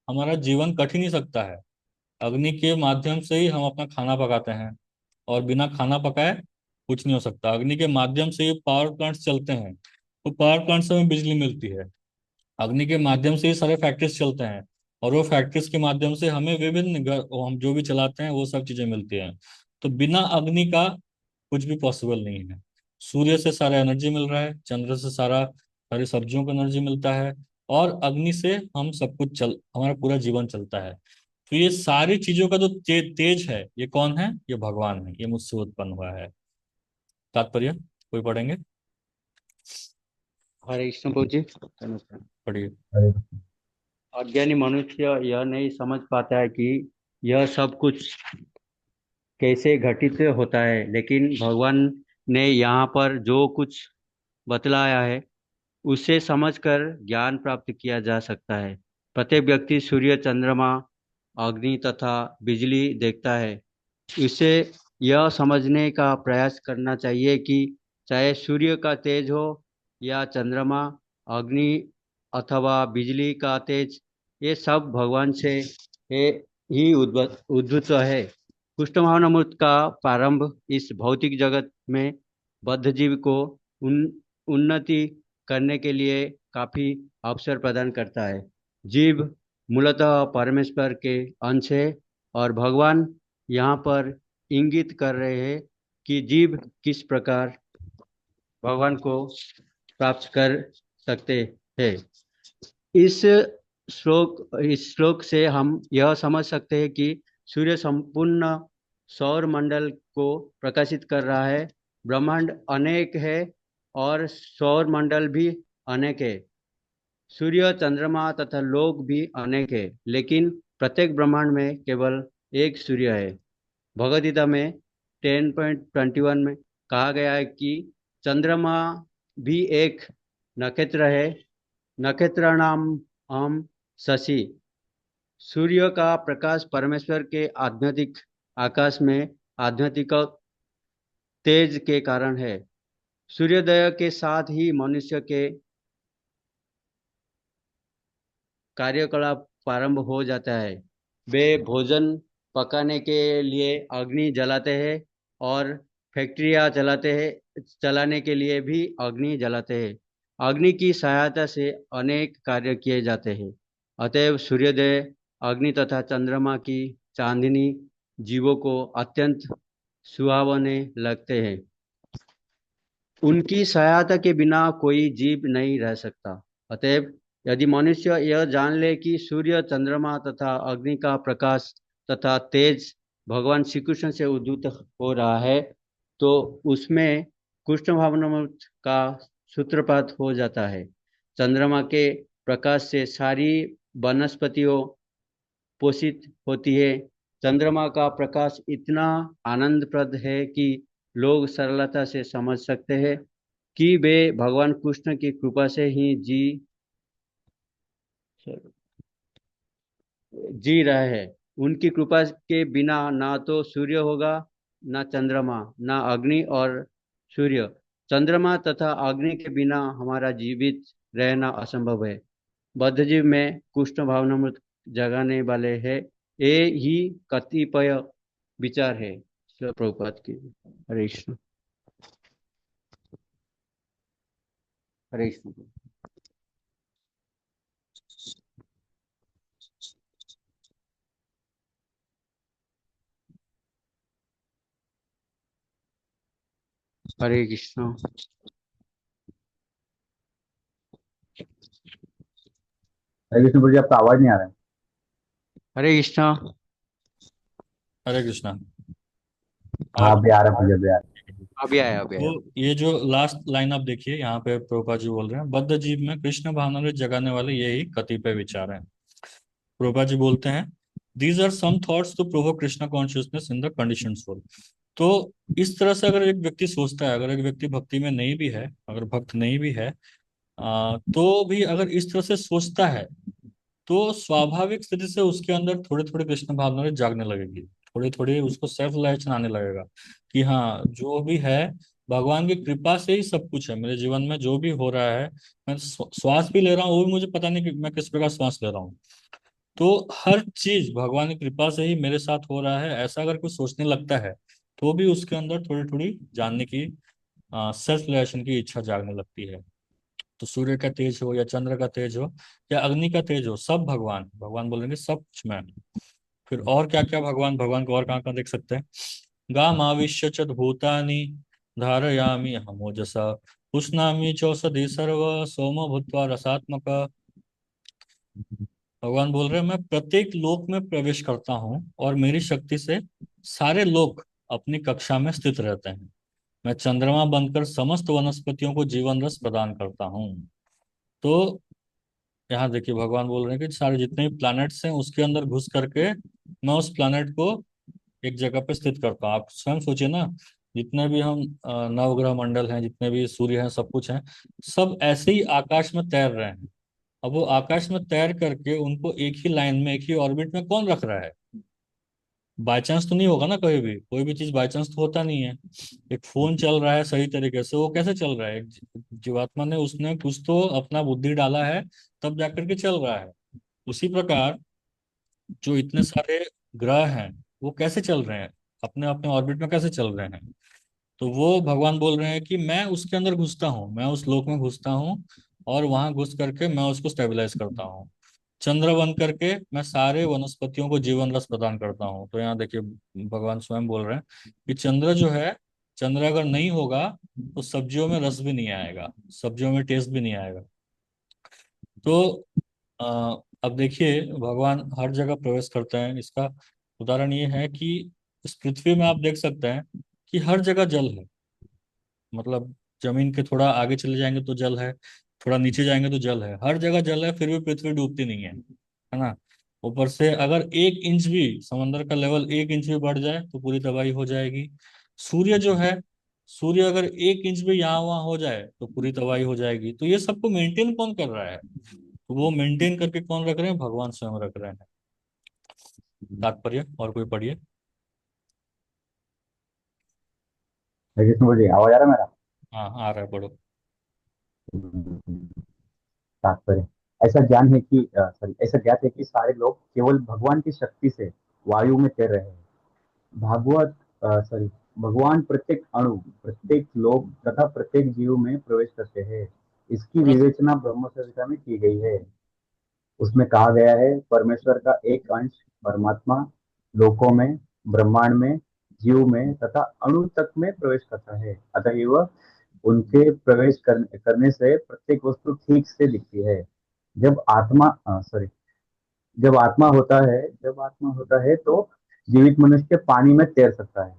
हमारा जीवन कट ही नहीं सकता है। अग्नि के माध्यम से ही हम अपना खाना पकाते हैं, और बिना खाना पकाए कुछ नहीं हो सकता। अग्नि के माध्यम से ही पावर प्लांट्स चलते हैं, तो पावर प्लांट से हमें बिजली मिलती है। अग्नि के माध्यम से ही सारे फैक्ट्रीज चलते हैं, और वो फैक्ट्रीज के माध्यम से हमें हम जो भी चलाते हैं वो सब चीजें मिलती हैं। तो बिना अग्नि का कुछ भी पॉसिबल नहीं है। सूर्य से सारा एनर्जी मिल रहा है, चंद्र से सारी सब्जियों को एनर्जी मिलता है, और अग्नि से हम सब कुछ हमारा पूरा जीवन चलता है। तो ये सारी चीजों का जो तेज है, ये कौन है? ये भगवान है, ये मुझसे उत्पन्न हुआ है। तात्पर्य कोई पढ़ेंगे? हरे कृष्ण प्रभु जी। पढ़िए। हरे अज्ञानी मनुष्य यह नहीं समझ पाता है कि यह सब कुछ कैसे घटित होता है, लेकिन भगवान ने यहाँ पर जो कुछ बतलाया है उसे समझकर ज्ञान प्राप्त किया जा सकता है। प्रत्येक व्यक्ति सूर्य, चंद्रमा, अग्नि तथा बिजली देखता है। इसे यह समझने का प्रयास करना चाहिए कि चाहे सूर्य का तेज हो या चंद्रमा, अग्नि अथवा बिजली का तेज, ये सब भगवान से ही उद्भूत है। कृष्ण भावनामृत का प्रारंभ इस भौतिक जगत में बद्ध जीव को उन्नति करने के लिए काफी अवसर प्रदान करता है। जीव मूलतः परमेश्वर के अंश है, और भगवान यहाँ पर इंगित कर रहे हैं कि जीव किस प्रकार भगवान को प्राप्त कर सकते हैं। इस श्लोक से हम यह समझ सकते हैं कि सूर्य संपूर्ण सौर मंडल को प्रकाशित कर रहा है। ब्रह्मांड अनेक है और सौर मंडल भी अनेक है। सूर्य, चंद्रमा तथा लोक भी अनेक है, लेकिन प्रत्येक ब्रह्मांड में केवल एक सूर्य है। भगवद गीता में 10.21 में कहा गया है कि चंद्रमा भी एक नक्षत्र है। नक्षत्राणाम हम शशि। सूर्य का प्रकाश परमेश्वर के आध्यात्मिक आकाश में आध्यात्मिक तेज के कारण है। सूर्योदय के साथ ही मनुष्य के कार्यकलाप प्रारंभ हो जाता है। वे भोजन पकाने के लिए अग्नि जलाते हैं, और फैक्ट्रियां चलाने के लिए भी अग्नि जलाते हैं। अग्नि की सहायता से अनेक कार्य किए जाते हैं। अतएव सूर्योदय, अग्नि तथा चंद्रमा की चांदनी जीवों को अत्यंत सुहावने लगते हैं। उनकी सहायता के बिना कोई जीव नहीं रह सकता। अतएव यदि मनुष्य यह जान ले कि सूर्य, चंद्रमा तथा अग्नि का प्रकाश तथा तेज भगवान श्री कृष्ण से उद्भूत हो रहा है, तो उसमें कृष्ण भावनामृत का सूत्रपात हो जाता है। चंद्रमा के प्रकाश से सारी वनस्पतियों पोषित होती है। चंद्रमा का प्रकाश इतना आनंदप्रद है कि लोग सरलता से समझ सकते हैं कि वे भगवान कृष्ण की कृपा से ही जी रहे हैं। उनकी कृपा के बिना ना तो सूर्य होगा, न चंद्रमा, न अग्नि और सूर्य। चंद्रमा तथा अग्नि के बिना हमारा जीवित रहना असंभव है। बद्धजीव में कृष्ण भावनामृत जगाने वाले हैं, ये ही कतिपय विचार है। श्रील प्रभुपाद की। हरे कृष्ण। हरे कृष्ण। हरे कृष्ण। हरे कृष्ण गुरु जी, आपका आवाज नहीं आ रहा है। हरे कृष्ण। हरे कृष्णा। हाँ, और अभी आ रहा है, मुझे अभी आ रहा अभी आया, अभी आया। तो ये जो लास्ट लाइन आप देखिए, यहाँ पे प्रभुपाद जी बोल रहे हैं, बद्ध जीव में कृष्ण भावना में जगाने वाले यही कतिपय विचार हैं। प्रभुपाद जी बोलते हैं, these are some thoughts to provoke Krishna consciousness in the condition soul. तो इस तरह से अगर एक व्यक्ति सोचता है, अगर एक व्यक्ति भक्ति में नहीं भी है, अगर भक्त नहीं भी है, तो भी अगर इस तरह से सोचता है, तो स्वाभाविक स्थिति से उसके अंदर थोड़े थोड़े कृष्ण भावना जागने लगेगी। थोड़ी थोड़ी उसको सेल्फ रियलाइजेशन आने लगेगा कि हाँ, जो भी है भगवान की कृपा से ही सब कुछ है। मेरे जीवन में जो भी हो रहा है, मैं श्वास भी ले रहा हूँ, वो भी मुझे पता नहीं कि मैं किस प्रकार श्वास ले रहा हूँ। तो हर चीज भगवान की कृपा से ही मेरे साथ हो रहा है, ऐसा अगर कोई सोचने लगता है, तो भी उसके अंदर थोड़ी थोड़ी जानने की, सेल्फ रियलाइजेशन की इच्छा जागने लगती है। तो सूर्य का तेज हो या चंद्र का तेज हो या अग्नि का तेज हो, सब भगवान भगवान बोलेंगे सब कुछ मैं। फिर और क्या क्या भगवान, भगवान को और कहाँ कहाँ देख सकते हैं। गामाविश्य च भूतानि धारयामि अहमोजसा पुष्णामि चौषधि सर्व सोम भूत्वा रसात्मक। भगवान बोल रहे हैं, मैं प्रत्येक लोक में प्रवेश करता हूँ और मेरी शक्ति से सारे लोक अपनी कक्षा में स्थित रहते हैं। मैं चंद्रमा बनकर समस्त वनस्पतियों को जीवन रस प्रदान करता हूँ। तो यहाँ देखिए भगवान बोल रहे हैं कि सारे जितने भी प्लैनेट्स हैं उसके अंदर घुस करके मैं उस प्लैनेट को एक जगह पे स्थित करता हूँ। आप स्वयं सोचिए ना, जितने भी हम नवग्रह मंडल हैं, जितने भी सूर्य हैं, सब कुछ हैं, सब ऐसे ही आकाश में तैर रहे हैं। अब वो आकाश में तैर करके उनको एक ही लाइन में, एक ही ऑर्बिट में कौन रख रहा है? बाय चांस तो नहीं होगा ना, कभी भी कोई भी चीज बाय चांस तो होता नहीं है। एक फोन चल रहा है सही तरीके से, वो कैसे चल रहा है? एक जीवात्मा ने, उसने कुछ तो अपना बुद्धि डाला है, तब जाकर के चल रहा है। उसी प्रकार जो इतने सारे ग्रह हैं, वो कैसे चल रहे हैं? अपने अपने ऑर्बिट में कैसे चल रहे हैं? तो वो भगवान बोल रहे हैं कि मैं उसके अंदर घुसता हूँ, मैं उस लोक में घुसता हूँ, और वहां घुस करके मैं उसको स्टेबलाइज करता हूँ। चंद्र बन करके मैं सारे वनस्पतियों को जीवन रस प्रदान करता हूँ। तो यहाँ देखिए भगवान स्वयं बोल रहे हैं कि चंद्र जो है, चंद्र अगर नहीं होगा तो सब्जियों में रस भी नहीं आएगा, सब्जियों में टेस्ट भी नहीं आएगा। तो अब देखिए भगवान हर जगह प्रवेश करते हैं। इसका उदाहरण ये है कि इस पृथ्वी में आप देख सकते हैं कि हर जगह जल है। मतलब जमीन के थोड़ा आगे चले जाएंगे तो जल है, थोड़ा नीचे जाएंगे तो जल है, हर जगह जल है, फिर भी पृथ्वी डूबती नहीं है ना। ऊपर से अगर 1 इंच भी समंदर का लेवल 1 इंच भी बढ़ जाए तो पूरी तबाही हो जाएगी। सूर्य जो है, सूर्य अगर 1 इंच भी यहाँ वहाँ हो जाए तो पूरी तबाही हो जाएगी। तो ये सबको मेंटेन कौन कर रहा है? तो वो मेंटेन करके कौन रख रहे हैं? भगवान स्वयं रख रहे हैं। तात्पर्य और कोई पढ़िए। है। हरे कृष्ण गुरु जी, आवाज आ रहा है मेरा। हाँ आ रहा है, पढ़ो। तात्पर्य, ऐसा ज्ञान है कि सॉरी, ऐसा ज्ञात है कि सारे लोग केवल भगवान की शक्ति से वायु में तैर रहे हैं। भागवत सॉरी भगवान प्रत्येक अणु, प्रत्येक लोक तथा प्रत्येक जीव में प्रवेश करते हैं। इसकी थोड़ा विवेचना ब्रह्म संहिता में की गई है। उसमें कहा गया है, परमेश्वर का एक अंश परमात्मा लोकों में, ब्रह्मांड में, जीव में तथा अणु तक में प्रवेश करता है। अतएव उनके प्रवेश करने से प्रत्येक वस्तु ठीक से दिखती है। जब आत्मा सॉरी जब आत्मा होता है तो जीवित मनुष्य पानी में तैर सकता है।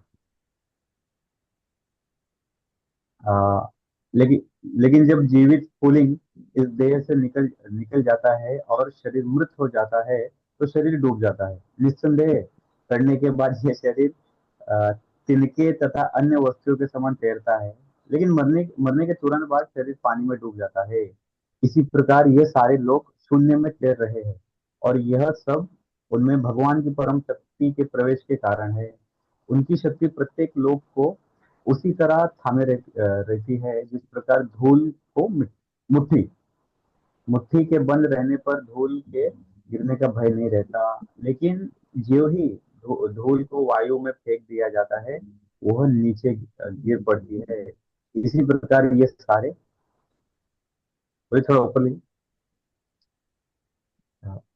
आ, लेकिन लेकिन जब जीवित पुलिंग इस देह से निकल निकल जाता है और शरीर मृत हो जाता है, तो शरीर डूब जाता है। निस्संदेह करने के बाद यह शरीर आ, तिनके तथा अन्य वस्तुओं के समान तैरता है, लेकिन मरने मरने के तुरंत बाद शरीर पानी में डूब जाता है। इसी प्रकार ये सारे लोग शून्य में तैर रहे हैं, और यह सब उनमें भगवान की परम शक्ति के प्रवेश के कारण है। उनकी शक्ति प्रत्येक लोक को उसी तरह थामे रहती है जिस प्रकार धूल को मुट्ठी मुट्ठी के बंद रहने पर धूल के गिरने का भय नहीं रहता। लेकिन ज्यों ही धूल को वायु में फेंक दिया जाता है वह नीचे गिर पड़ती है। इसी प्रकार ये सारे, वही थोड़ा ऊपर ली।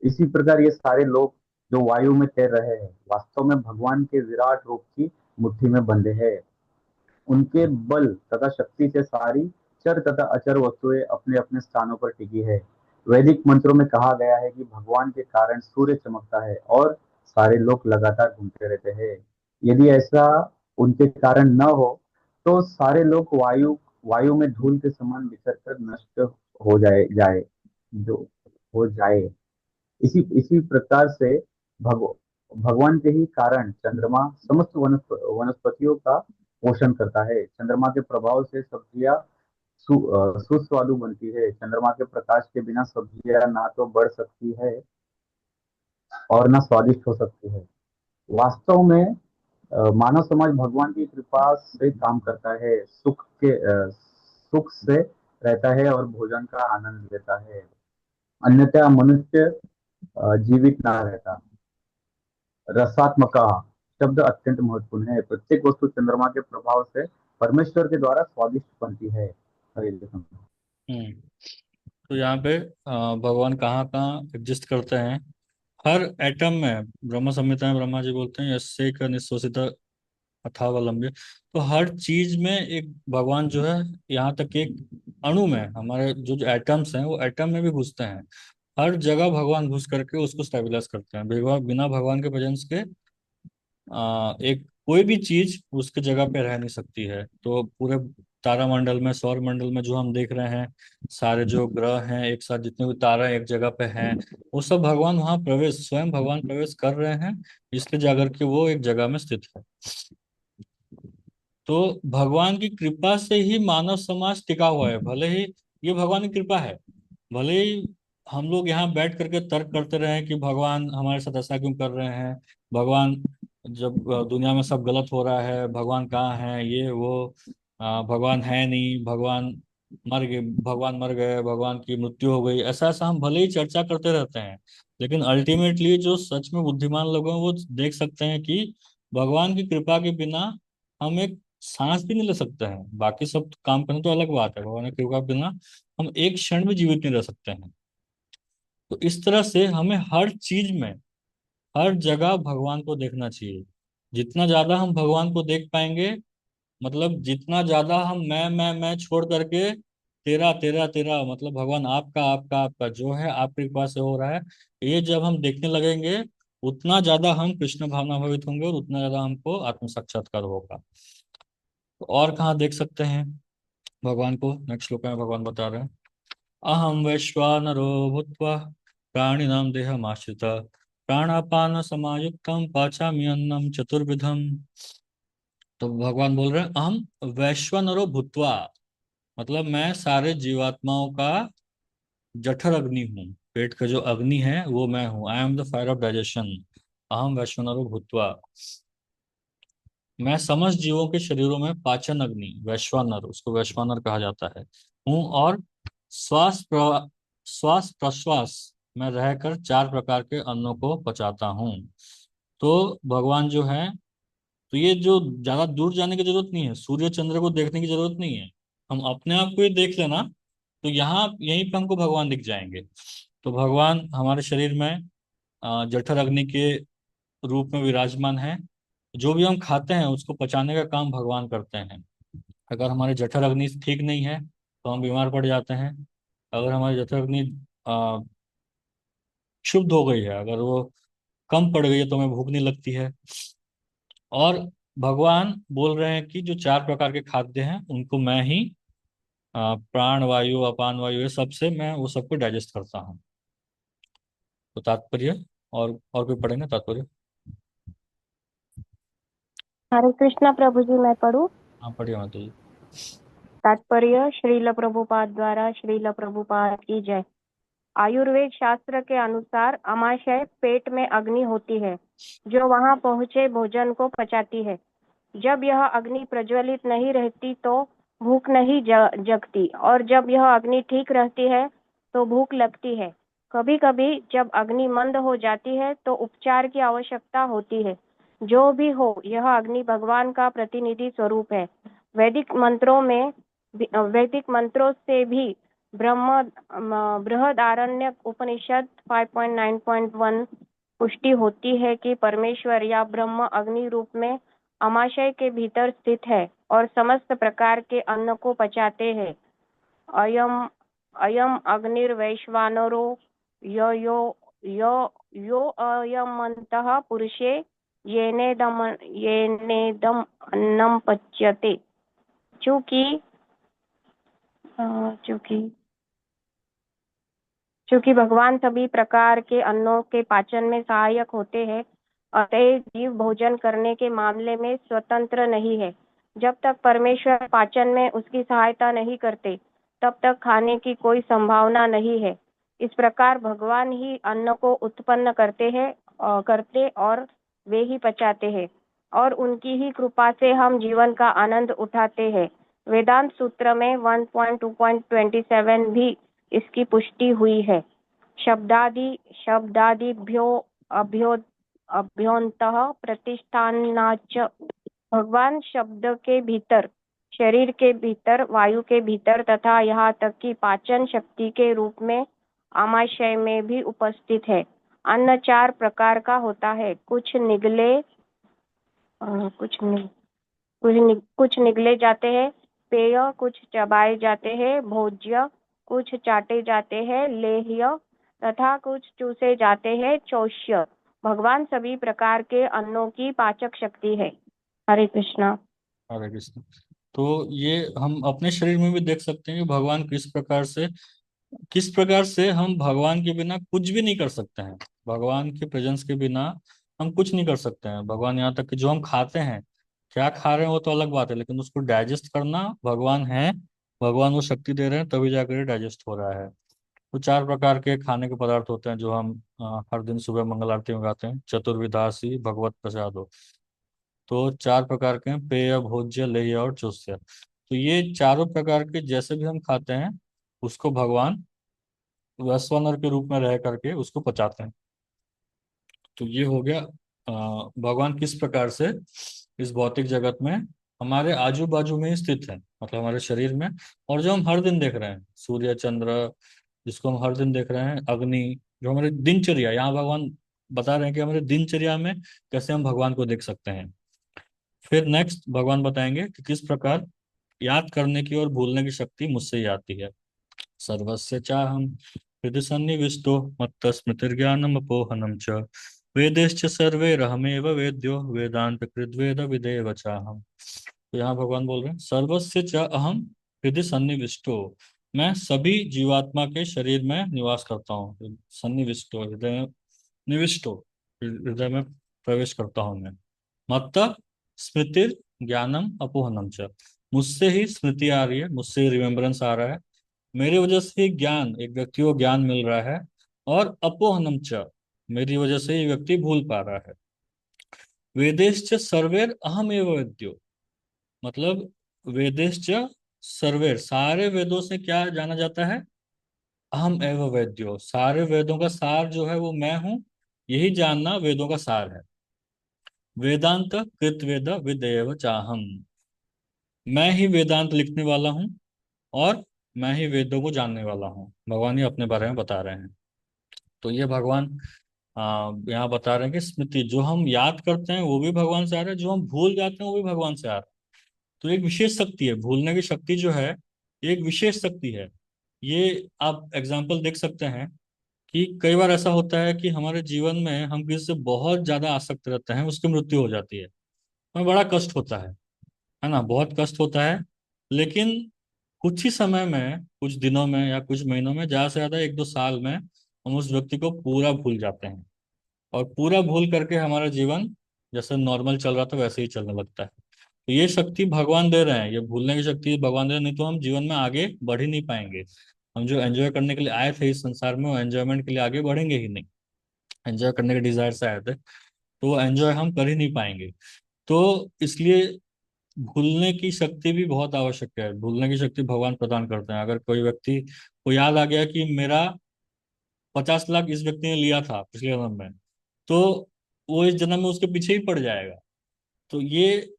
इसी प्रकार ये सारे लोग जो वायु में तैर रहे हैं वास्तव में भगवान के विराट रूप की मुट्ठी में बंधे हैं। उनके बल तथा शक्ति से सारी चर तथा अचर वस्तुएं अपने अपने स्थानों पर टिकी है। वैदिक मंत्रों में कहा गया है कि भगवान के कारण सूर्य चमकता है और सारे लोग लगातार घूमते रहते हैं। यदि ऐसा उनके कारण न हो तो सारे लोग वायु वायु में धूल के समान बिखर कर नष्ट हो जाए जो हो जाए। इसी इसी प्रकार से भगव भगवान के ही कारण चंद्रमा समस्त वनस्पतियों का पोषण करता है। चंद्रमा के प्रभाव से सब्जियां सुस्वादु बनती है। चंद्रमा के प्रकाश के बिना सब्जियां ना तो बढ़ सकती है और ना स्वादिष्ट हो सकती है। वास्तव में मानव समाज भगवान की कृपा से काम करता है, सुख से रहता है और भोजन का आनंद लेता है। अन्यथा मनुष्य जीवित ना रहता। रसात्मक शब्द अत्यंत महत्वपूर्ण है। प्रत्येक वस्तु चंद्रमा के प्रभाव से परमेश्वर के द्वारा स्वादिष्ट बनती है। हरे कृष्ण। हम्म। तो यहाँ पे भगवान कहाँ कहाँ एग्जिस्ट करते हैं? हर एटम में। ब्रह्म संहिता में ब्रह्मा जी बोलते हैं यस्य का निश्वसित अथावलंबे। तो हर चीज में एक भगवान जो है, यहाँ तक कि एक अणु में हमारे जो जो एटम्स हैं वो एटम में भी घुसते हैं। हर जगह भगवान घुस करके उसको स्टेबलाइज करते हैं। बिना भगवान के प्रेजेंस के एक कोई भी चीज उसके जगह पे रह नहीं सकती है। तो पूरे तारामंडल में, सौर मंडल में जो हम देख रहे हैं, सारे जो ग्रह हैं एक साथ, जितने भी तारे एक जगह पे हैं, वो सब भगवान वहाँ प्रवेश, स्वयं भगवान प्रवेश कर रहे हैं, इसलिए जाकर के वो एक जगह में स्थित है। तो भगवान की कृपा से ही मानव समाज टिका हुआ है। भले ही ये भगवान की कृपा है, भले ही हम लोग यहाँ बैठ करके तर्क करते रहे कि भगवान हमारे साथ ऐसा क्यों कर रहे हैं, भगवान जब दुनिया में सब गलत हो रहा है, भगवान कहाँ है, ये वो, भगवान है नहीं, भगवान मर गए, भगवान की मृत्यु हो गई, ऐसा ऐसा हम भले ही चर्चा करते रहते हैं। लेकिन अल्टीमेटली जो सच में बुद्धिमान लोग हैं वो देख सकते हैं कि भगवान की कृपा के बिना हम एक सांस भी नहीं ले सकते हैं। बाकी सब काम करना तो अलग बात है, भगवान की कृपा के बिना हम एक क्षण भी जीवित नहीं रह सकते हैं। तो इस तरह से हमें हर चीज में, हर जगह भगवान को देखना चाहिए। जितना ज्यादा हम भगवान को देख पाएंगे, मतलब जितना ज्यादा हम मैं छोड़ करके तेरा तेरा तेरा, मतलब भगवान आपका आपका आपका जो है आपके कृपा से हो रहा है, ये जब हम देखने लगेंगे उतना ज्यादा हम कृष्ण भावना भावित होंगे और उतना ज्यादा हमको आत्म साक्षात्कार होगा। तो और कहाँ देख सकते हैं भगवान को? नेक्स्ट श्लोक में भगवान बता रहे हैं, अहम वैश्वानरो भूत्वा प्राणिनां देहमाश्रितः प्राणापान समायुक्तम पाचाम्य अन्नम चतुर्विधम। तो भगवान बोल रहे हैं अहम वैश्वानरो भूत्वा, मतलब मैं सारे जीवात्माओं का जठर अग्नि हूँ। पेट का जो अग्नि है वो मैं हूँ। I am the fire of digestion. अहम वैश्वानरो भूत्वा, मैं समस्त जीवों के शरीरों में पाचन अग्नि, वैश्वानर, उसको वैश्वानर कहा जाता है, हूँ। और श्वास प्रश्वास में रहकर चार प्रकार के अन्नों को पचाता हूँ। तो भगवान जो है, तो ये जो ज्यादा दूर जाने की जरूरत नहीं है, सूर्य चंद्र को देखने की जरूरत नहीं है, हम अपने आप को ही देख लेना तो यहाँ यहीं पे हमको भगवान दिख जाएंगे। तो भगवान हमारे शरीर में जठर अग्नि के रूप में विराजमान है। जो भी हम खाते हैं उसको पचाने का काम भगवान करते हैं। अगर हमारे जठर अग्नि ठीक नहीं है तो हम बीमार पड़ जाते हैं। अगर हमारी जठर अग्नि अ, क्षुब्ध हो गई है, अगर वो कम पड़ गई है तो हमें भूख नहीं लगती है। और भगवान बोल रहे हैं कि जो चार प्रकार के खाद्य हैं उनको मैं ही प्राण वायु, अपान वायु, ये सबसे मैं वो सबको डाइजेस्ट करता हूँ। तो तात्पर्य, और कोई पढ़ेंगे तात्पर्य? हरे कृष्णा प्रभु जी, मैं पढ़ूं? हाँ पढ़िए माता जी। तात्पर्य श्रील प्रभुपाद द्वारा श्रील प्रभुपाद की जय। आयुर्वेद शास्त्र के अनुसार अमाशय पेट में अग्नि होती है जो वहां पहुंचे भोजन को पचाती है। जब यह अग्नि प्रज्वलित नहीं रहती तो भूख नहीं जगती, और जब यह अग्नि ठीक रहती है तो भूख लगती है। कभी कभी जब अग्नि मंद हो जाती है तो उपचार की आवश्यकता होती है। जो भी हो, यह अग्नि भगवान का प्रतिनिधि स्वरूप है। वैदिक मंत्रों से भी ब्रह्म बृहदारण्यक उपनिषद 5.9.1 पुष्टि होती है कि परमेश्वर या ब्रह्म अग्नि रूप में अमाशय के भीतर स्थित है और समस्त प्रकार के अन्न को पचाते हैं। अयम अयम अग्निर्वैश्वानरो यो यो यो यो अयमन्तः पुरुषे येनेदम अन्नम पच्यते। चूंकि चूंकि चूंकि भगवान सभी प्रकार के अन्नों के पाचन में सहायक होते हैं, अतएव जीव भोजन करने के मामले में स्वतंत्र नहीं है। जब तक परमेश्वर पाचन में उसकी सहायता नहीं करते, तब तक खाने की कोई संभावना नहीं है। इस प्रकार भगवान ही अन्न को उत्पन्न करते और वे ही पचाते हैं, और उनकी ही कृपा से हम जीवन का आनंद उठाते हैं। वेदांत सूत्र में 1.2.27 भी इसकी पुष्टि हुई है। शब्दादिभ्यो अभ्योन्तः प्रतिष्ठानाच्च। भगवान शब्द के भीतर, शरीर के भीतर, वायु के भीतर तथा यहाँ तक कि पाचन शक्ति के रूप में आमाशय में भी उपस्थित है। अन्न 4 प्रकार का होता है। कुछ निगले जाते हैं, पेय कुछ चबाए जाते हैं, भोज्य कुछ चाटे जाते हैं, लेह्य तथा कुछ चूसे जाते हैं, चौष्य। भगवान सभी प्रकार के अन्नों की पाचक शक्ति है। हरे कृष्णा। हरे कृष्ण। तो ये हम अपने शरीर में भी देख सकते हैं कि भगवान किस प्रकार से हम भगवान के बिना कुछ भी नहीं कर सकते हैं। भगवान के प्रेजेंस के बिना हम कुछ नहीं कर सकते हैं। भगवान यहाँ तक कि जो हम खाते हैं, क्या खा रहे हैं वो तो अलग बात है, लेकिन उसको डाइजेस्ट करना भगवान है। भगवान वो शक्ति दे रहे हैं, तभी जाकर डाइजेस्ट हो रहा है। तो 4 प्रकार के खाने के पदार्थ होते हैं जो हम हर दिन सुबह मंगल आरती में गाते हैं, चतुर्विधासी भगवत प्रसादो। तो 4 प्रकार के हैं, पेय, भोज्य, लेह्य और चोष्य। तो ये चारों प्रकार के जैसे भी हम खाते हैं, उसको भगवान वैश्वानर के रूप में रह करके उसको पचाते हैं। तो ये हो गया भगवान किस प्रकार से इस भौतिक जगत में हमारे आजू बाजू में ही स्थित है, मतलब हमारे शरीर में। और जो हम हर दिन देख रहे हैं, सूर्य चंद्र जिसको हम हर दिन देख रहे हैं, अग्नि, जो हमारे दिनचर्या, यहाँ भगवान बता रहे हैं कि हमारे दिनचर्या में कैसे हम भगवान को देख सकते हैं। फिर नेक्स्ट भगवान बताएंगे कि किस प्रकार याद करने की और भूलने की शक्ति मुझसे ही आती है। सर्वस्य चाहम हृदि सन्निविष्टो मत्त स्मृतिर्ज्ञानम अपोहनम च वेदेश्च सर्वैरहमेव वेद्यो वेदांत कृद्वेद विदेव चाहम। तो यहाँ भगवान बोल रहे हैं, सर्वस्य च अहम हृदय सन्निविष्टो। मैं सभी जीवात्मा के शरीर में निवास करता हूँ। सन्निविष्टो, हृदय में निविष्टो, हृदय में प्रवेश करता हूँ मैं। मत्त स्मृतिर ज्ञानम अपोहनम च। मुझसे ही स्मृति आ रही है, मुझसे ही रिमेम्बरेंस आ रहा है, मेरी वजह से ही ज्ञान, एक व्यक्ति को ज्ञान मिल रहा है। और अपोहनम च, मेरी वजह से ही व्यक्ति भूल पा रहा है। वेदेश्च सर्वेर अहम एव वेद्यो, मतलब वेदेश्च सर्वेर, सारे वेदों से क्या जाना जाता है? अहम एव वेद्यो, सारे वेदों का सार जो है वो मैं हूं, यही जानना वेदों का सार है। वेदांत कृतवेद विदेव चाहम, मैं ही वेदांत लिखने वाला हूँ और मैं ही वेदों को जानने वाला हूँ। भगवान ही अपने बारे में बता रहे हैं। तो ये भगवान यहाँ बता रहे हैं कि स्मृति, जो हम याद करते हैं वो भी भगवान से आ रहा है, जो हम भूल जाते हैं वो भी भगवान से आ रहा है। तो एक विशेष शक्ति है, भूलने की शक्ति जो है ये एक विशेष शक्ति है। ये आप एग्जाम्पल देख सकते हैं कि कई बार ऐसा होता है कि हमारे जीवन में हम किसी से बहुत ज्यादा आसक्त रहते हैं, उसकी मृत्यु हो जाती है, हमें बड़ा कष्ट होता है ना, बहुत कष्ट होता है। लेकिन कुछ ही समय में, कुछ दिनों में या कुछ महीनों में, ज्यादा से ज्यादा 1-2 साल में हम उस व्यक्ति को पूरा भूल जाते हैं। और पूरा भूल करके हमारा जीवन जैसे नॉर्मल चल रहा था वैसे ही चलने लगता है। तो ये शक्ति भगवान दे रहे हैं, ये भूलने की शक्ति भगवान दे रहे हैं, नहीं तो हम जीवन में आगे बढ़ ही नहीं पाएंगे। हम जो एंजॉय करने के लिए आए थे इस संसार में, वो एंजॉयमेंट के लिए आगे बढ़ेंगे ही नहीं। एंजॉय करने के डिजायर से आए थे, तो वो एंजॉय हम कर ही नहीं पाएंगे। तो इसलिए भूलने की शक्ति भी बहुत आवश्यक है। भूलने की शक्ति भगवान प्रदान करते हैं। अगर कोई व्यक्ति को याद आ गया कि मेरा 50 लाख इस व्यक्ति ने लिया था पिछले जन्म में, तो वो इस जन्म में उसके पीछे ही पड़ जाएगा। तो ये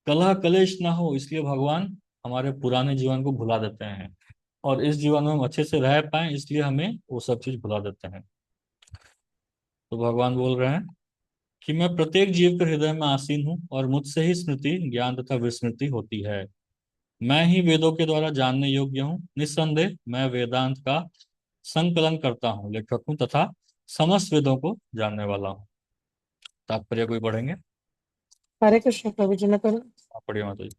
कलह कलेश ना हो, इसलिए भगवान हमारे पुराने जीवन को भुला देते हैं, और इस जीवन में हम अच्छे से रह पाए इसलिए हमें वो सब चीज भुला देते हैं। तो भगवान बोल रहे हैं कि मैं प्रत्येक जीव के हृदय में आसीन हूँ, और मुझसे ही स्मृति, ज्ञान तथा विस्मृति होती है। मैं ही वेदों के द्वारा जानने योग्य हूँ। निस्संदेह मैं वेदांत का संकलन करता हूँ, लेखक हूँ तथा समस्त वेदों को जानने वाला हूँ। तात्पर्य कोई पढ़ेंगे? हरे कृष्ण प्रभु जी ने पढ़ा। आप पढ़िए माता जी।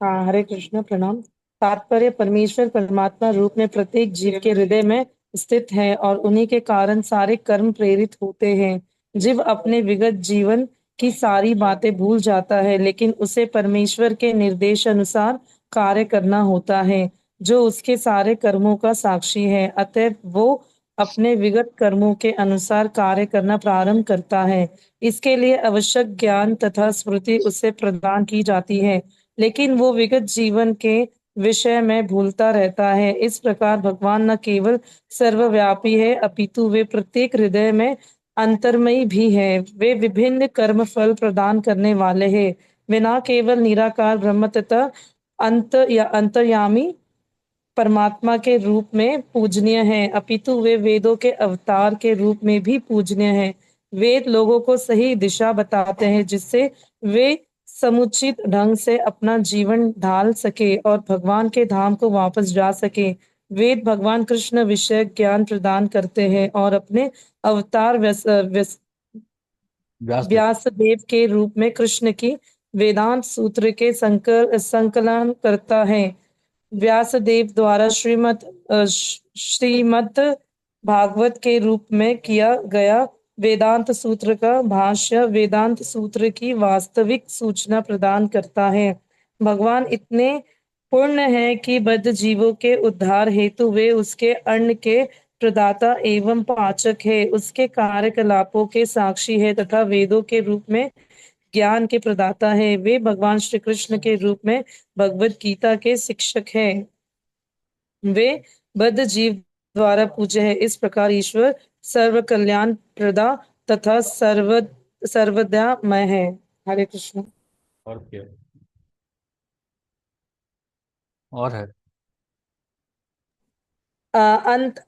हाँ, हरे कृष्ण, प्रणाम। तात्पर्य, परमेश्वर परमात्मा रूप में प्रत्येक जीव के हृदय में स्थित है और उन्हीं के कारण सारे कर्म प्रेरित होते हैं। जीव अपने विगत जीवन की सारी बातें भूल जाता है, लेकिन उसे परमेश्वर के निर्देश अनुसार कार्य करना होता है, जो उसके सारे कर्मों का साक्षी है। अतः वो अपने विगत कर्मों के अनुसार कार्य करना प्रारंभ करता है। इसके लिए आवश्यक ज्ञान तथा स्मृति उसे प्रदान की जाती है, लेकिन वो विगत जीवन के विषय में भूलता रहता है। इस प्रकार भगवान न केवल सर्वव्यापी है, अपितु वे प्रत्येक हृदय में अंतर्मयी भी है। वे विभिन्न कर्म फल प्रदान करने वाले हैं। वे न केवल निराकार ब्रह्म तथा अंतर्यामी परमात्मा के रूप में पूजनीय हैं, अपितु वे वेदों के अवतार के रूप में भी पूजनीय हैं। वेद लोगों को सही दिशा बताते हैं, जिससे वे समुचित ढंग से अपना जीवन ढाल सके और भगवान के धाम को वापस जा सके। वेद भगवान कृष्ण विषय ज्ञान प्रदान करते हैं और अपने अवतार व्यासदेव। व्यासदेव के रूप में कृष्ण की वेदांत सूत्र के संकलन करता है। व्यासदेव द्वारा श्रीमद् भागवत के रूप में किया गया वेदांत सूत्र का भाष्य वेदांत सूत्र की वास्तविक सूचना प्रदान करता है। भगवान इतने पूर्ण है कि बद्ध जीवों के उद्धार हेतु वे उसके अन्न के प्रदाता एवं पाचक है, उसके कार्यकलापों के साक्षी है तथा वेदों के रूप में ज्ञान के प्रदाता है। वे भगवान श्री कृष्ण के रूप में भगवत गीता के शिक्षक हैं। वे बद्ध जीव द्वारा पूज्य है। इस प्रकार ईश्वर सर्व कल्याण प्रदा तथा सर्वदयामय है। हरे कृष्ण। और क्या? और है? अंत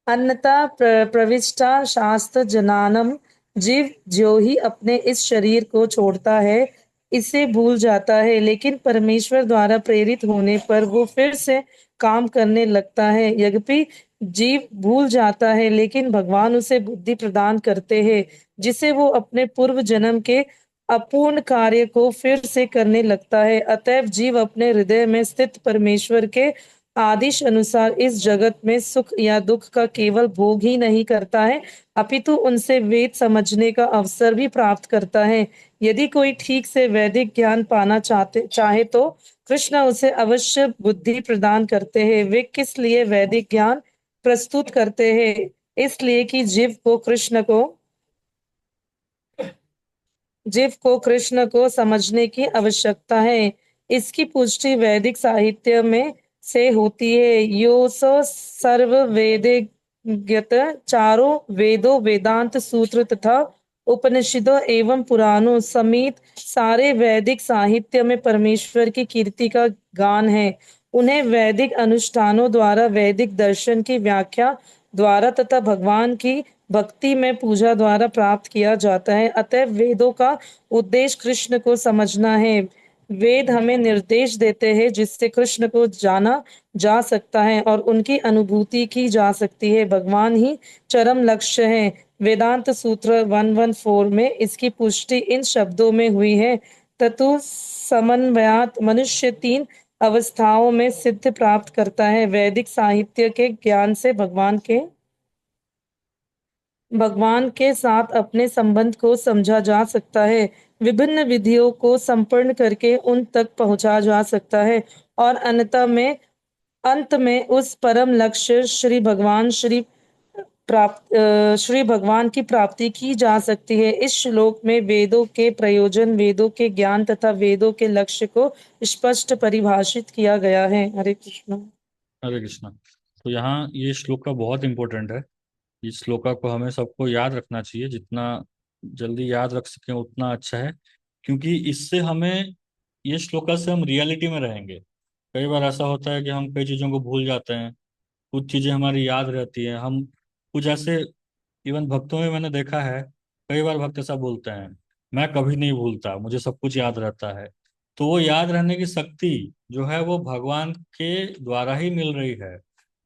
अन्नता प्रविष्टा शास्त्र जनानम, जीव जो ही अपने इस शरीर को छोड़ता है इसे भूल जाता है, लेकिन परमेश्वर द्वारा प्रेरित होने पर वो फिर से काम करने लगता है। यद्यपि जीव भूल जाता है, लेकिन भगवान उसे बुद्धि प्रदान करते हैं, जिसे वो अपने पूर्व जन्म के अपूर्ण कार्य को फिर से करने लगता है। अतएव जीव अपने हृदय में स्थित परमेश्वर के आदेश अनुसार इस जगत में सुख या दुख का केवल भोग ही नहीं करता है, अपितु उनसे वेद समझने का अवसर भी प्राप्त करता है। यदि कोई ठीक से वैदिक ज्ञान पाना चाहे तो कृष्ण उसे अवश्य बुद्धि प्रदान करते हैं। वे किस लिए वैदिक ज्ञान प्रस्तुत करते हैं? इसलिए कि जीव को कृष्ण को समझने की आवश्यकता है। इसकी पुष्टि वैदिक साहित्य में से होती है। यो सो सर्व वेदेज्ञत चारों वेदों, वेदांत सूत्र तथा उपनिषदों एवं पुराणों समेत सारे वैदिक साहित्य में परमेश्वर की कीर्ति का गान है। उन्हें वैदिक अनुष्ठानों द्वारा, वैदिक दर्शन की व्याख्या द्वारा तथा भगवान की भक्ति में पूजा द्वारा प्राप्त किया जाता है। अतः वेदों का उद्देश्य कृष्ण को समझना है। वेद हमें निर्देश देते हैं जिससे कृष्ण को जाना जा सकता है और उनकी अनुभूति की जा सकती है। भगवान ही चरम लक्ष्य है। वेदांत सूत्र 114 में इसकी पुष्टि इन शब्दों में हुई है, ततु समन्वयात मनुष्य 3 अवस्थाओं में सिद्ध प्राप्त करता है। वैदिक साहित्य के ज्ञान से भगवान के साथ अपने संबंध को समझा जा सकता है, विभिन्न विधियों को संपन्न करके उन तक पहुंचा जा सकता है और अन्यथा में अंत में उस परम लक्ष्य श्री भगवान की प्राप्ति की जा सकती है। इस श्लोक में वेदों के प्रयोजन, वेदों के ज्ञान तथा वेदों के लक्ष्य को स्पष्ट परिभाषित किया गया है। हरे कृष्ण। हरे कृष्णा। तो यहाँ ये श्लोका बहुत इंपॉर्टेंट है। इस श्लोका को हमें सबको याद रखना चाहिए, जितना जल्दी याद रख सकें उतना अच्छा है, क्योंकि इससे हमें, ये श्लोका से हम रियलिटी में रहेंगे। कई बार ऐसा होता है कि हम कई चीज़ों को भूल जाते हैं, कुछ चीज़ें हमारी याद रहती हैं। हम कुछ ऐसे, इवन भक्तों में मैंने देखा है, कई बार भक्त ऐसा बोलते हैं, मैं कभी नहीं भूलता, मुझे सब कुछ याद रहता है। तो वो याद रहने की शक्ति जो है वो भगवान के द्वारा ही मिल रही है।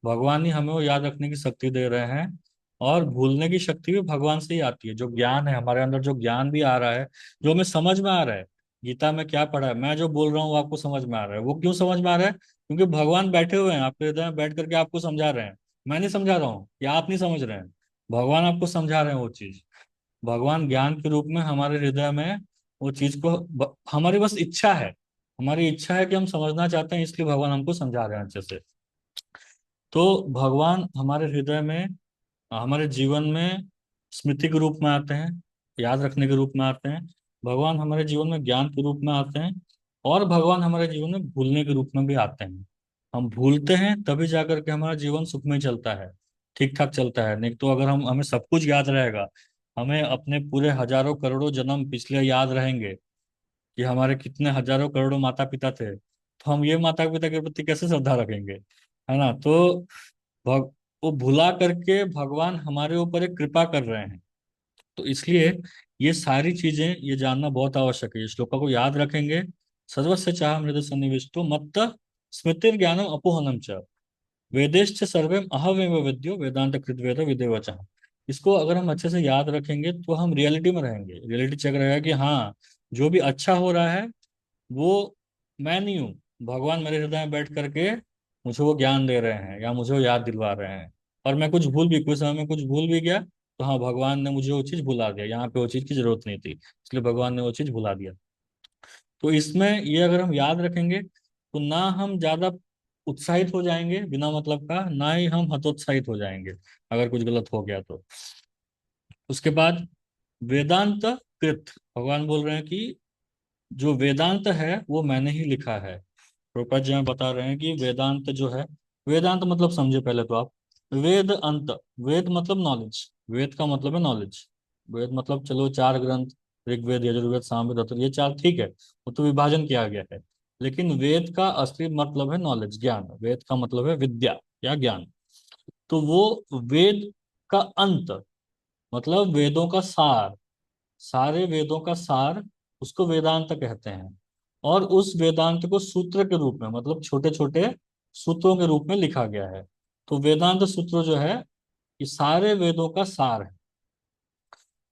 भगवान ही हमें वो याद रखने की शक्ति दे रहे हैं, और भूलने की शक्ति भी भगवान से ही आती है। जो ज्ञान है हमारे अंदर, जो ज्ञान भी आ रहा है, जो हमें समझ में आ रहा है, गीता में क्या पढ़ा है, मैं जो बोल रहा हूँ वो आपको समझ में आ रहा है, वो क्यों समझ में आ रहा है? क्योंकि भगवान बैठे हुए हैं आपके हृदय में, बैठ करके आपको समझा रहे हैं। मैं नहीं समझा रहा हूँ या आप नहीं समझ रहे हैं, भगवान आपको समझा रहे हैं वो चीज। भगवान ज्ञान के रूप में हमारे हृदय में वो चीज को, हमारी बस इच्छा है, हमारी इच्छा है कि हम समझना चाहते हैं, इसलिए भगवान हमको समझा रहे हैं अच्छे से। तो भगवान हमारे हृदय में, हमारे जीवन में स्मृति के रूप में आते हैं, याद रखने के रूप में आते हैं। भगवान हमारे जीवन में ज्ञान के रूप में आते हैं, और भगवान हमारे जीवन में भूलने के रूप में भी आते हैं। हम भूलते हैं तभी जाकर के हमारा जीवन सुखमय चलता है, ठीक ठाक चलता है। नहीं तो अगर हमें सब कुछ याद रहेगा, हमें अपने पूरे हजारों करोड़ों जन्म पिछले याद रहेंगे कि हमारे कितने हजारों करोड़ों माता पिता थे, तो हम ये माता पिता के प्रति कैसे श्रद्धा रखेंगे, है ना? तो भग वो भुला करके भगवान हमारे ऊपर एक कृपा कर रहे हैं। तो इसलिए ये सारी चीजें ये जानना बहुत आवश्यक है। इस श्लोका को याद रखेंगे, सर्वस्य चाह हृदय सन्निविष्टो मत्त स्मृतिर ज्ञानम अपोहनम च वेदेश्च सर्वम अहमेव विद्यो वेदांत कृतवेद विदेवचः। इसको अगर हम अच्छे से याद रखेंगे तो हम रियलिटी में रहेंगे, रियलिटी चेक रहेगा कि हाँ, जो भी अच्छा हो रहा है वो मैं नहीं हूँ, भगवान मेरे हृदय में बैठ करके मुझे वो ज्ञान दे रहे हैं या मुझे वो याद दिलवा रहे हैं। और मैं कुछ भूल भी, कुछ समय में कुछ भूल भी गया, तो हाँ, भगवान ने मुझे वो चीज़ भुला दिया, यहाँ पे वो चीज़ की जरूरत नहीं थी, इसलिए भगवान ने वो चीज़ भुला दिया। तो इसमें ये अगर हम याद रखेंगे तो ना हम ज्यादा उत्साहित हो जाएंगे बिना मतलब का, ना ही हम हतोत्साहित हो जाएंगे अगर कुछ गलत हो गया तो। उसके बाद वेदांत कृत, भगवान बोल रहे हैं कि जो वेदांत है वो मैंने ही लिखा है। प्रभुपाद जी हमें बता रहे हैं कि वेदांत जो है, वेदांत मतलब समझे पहले तो आप, वेद अंत, वेद मतलब नॉलेज, वेद का मतलब है नॉलेज। वेद मतलब चलो चार ग्रंथ, ऋग्वेद यजुर्वेद सामवेद अथर्ववेद, ये चार ठीक है, वो तो विभाजन किया गया है। लेकिन वेद का असली मतलब है नॉलेज, ज्ञान। वेद का मतलब है विद्या या ज्ञान। तो वो वेद का अंत मतलब वेदों का सार, सारे वेदों का सार, उसको वेदांत कहते हैं। और उस वेदांत को सूत्र के रूप में, मतलब छोटे छोटे सूत्रों के रूप में लिखा गया है। तो वेदांत सूत्र जो है ये सारे वेदों का सार है।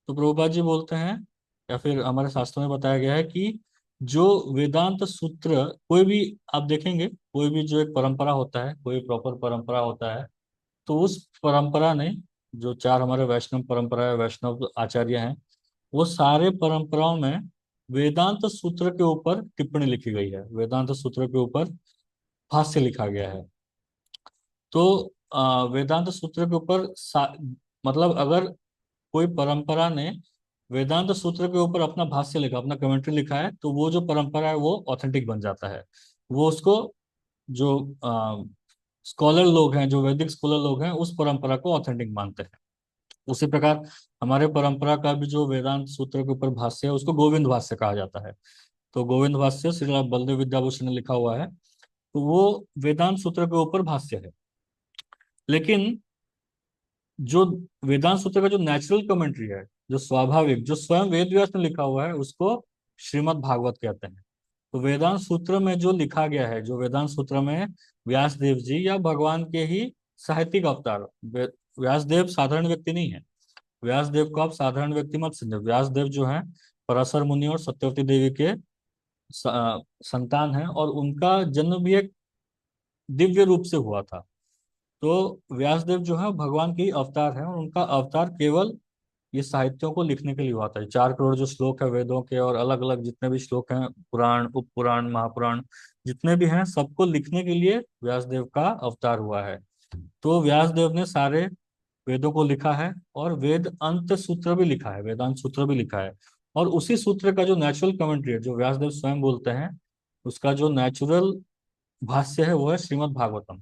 तो प्रभुपाद जी बोलते हैं, या फिर हमारे शास्त्रों में बताया गया है कि जो वेदांत सूत्र, कोई भी आप देखेंगे, कोई भी जो एक परंपरा होता है, कोई प्रॉपर परंपरा होता है, तो उस परंपरा ने, जो चार हमारे वैष्णव परंपरा है, वैष्णव आचार्य हैं, वो सारे परंपराओं में वेदांत सूत्र के ऊपर टिप्पणी लिखी गई है, वेदांत सूत्र के ऊपर भाष्य लिखा गया है। तो वेदांत सूत्र के ऊपर मतलब अगर कोई परंपरा ने वेदांत सूत्र के ऊपर अपना भाष्य लिखा, अपना कमेंट्री लिखा है, तो वो जो परंपरा है वो ऑथेंटिक बन जाता है। वो उसको, जो स्कॉलर लोग हैं, जो वैदिक स्कॉलर लोग हैं, उस परंपरा को ऑथेंटिक मानते हैं। उसी प्रकार हमारे परंपरा का भी जो वेदांत सूत्र के ऊपर भाष्य है उसको गोविंद भाष्य कहा जाता है। तो गोविंद भाष्य श्रील बलदेव विद्याभूषण ने लिखा हुआ है, तो वो वेदांत सूत्र के ऊपर भाष्य है। लेकिन जो वेदांत सूत्र का जो नेचुरल कमेंट्री है, जो स्वाभाविक, जो स्वयं वेद व्यास ने लिखा हुआ है, उसको श्रीमद् भागवत कहते हैं। तो वेदांत सूत्र में जो लिखा गया है, जो वेदांत सूत्र में व्यास देव जी या भगवान के ही साहित्यिक अवतार, व्यास देव साधारण व्यक्ति नहीं है। व्यास देव को आप साधारण व्यक्ति मत समझो। व्यास देव जो है पराशर मुनि और सत्यवती देवी के संतान हैं, और उनका जन्म भी एक दिव्य रूप से हुआ था। तो व्यासदेव जो है भगवान के ही अवतार हैं, और उनका अवतार केवल ये साहित्यों को लिखने के लिए हुआ था। 4 करोड़ जो श्लोक है वेदों के, और अलग अलग जितने भी श्लोक हैं, पुराण, उप पुराण, महापुराण, जितने भी हैं सबको लिखने के लिए व्यासदेव का अवतार हुआ है। तो व्यासदेव ने सारे वेदों को लिखा है और वेद अंत सूत्र भी लिखा है, वेदांत सूत्र भी लिखा है। और उसी सूत्र का जो नेचुरल कमेंट्री है, जो व्यासदेव स्वयं बोलते हैं, उसका जो नेचुरल भाष्य है वो है श्रीमद् भागवतम।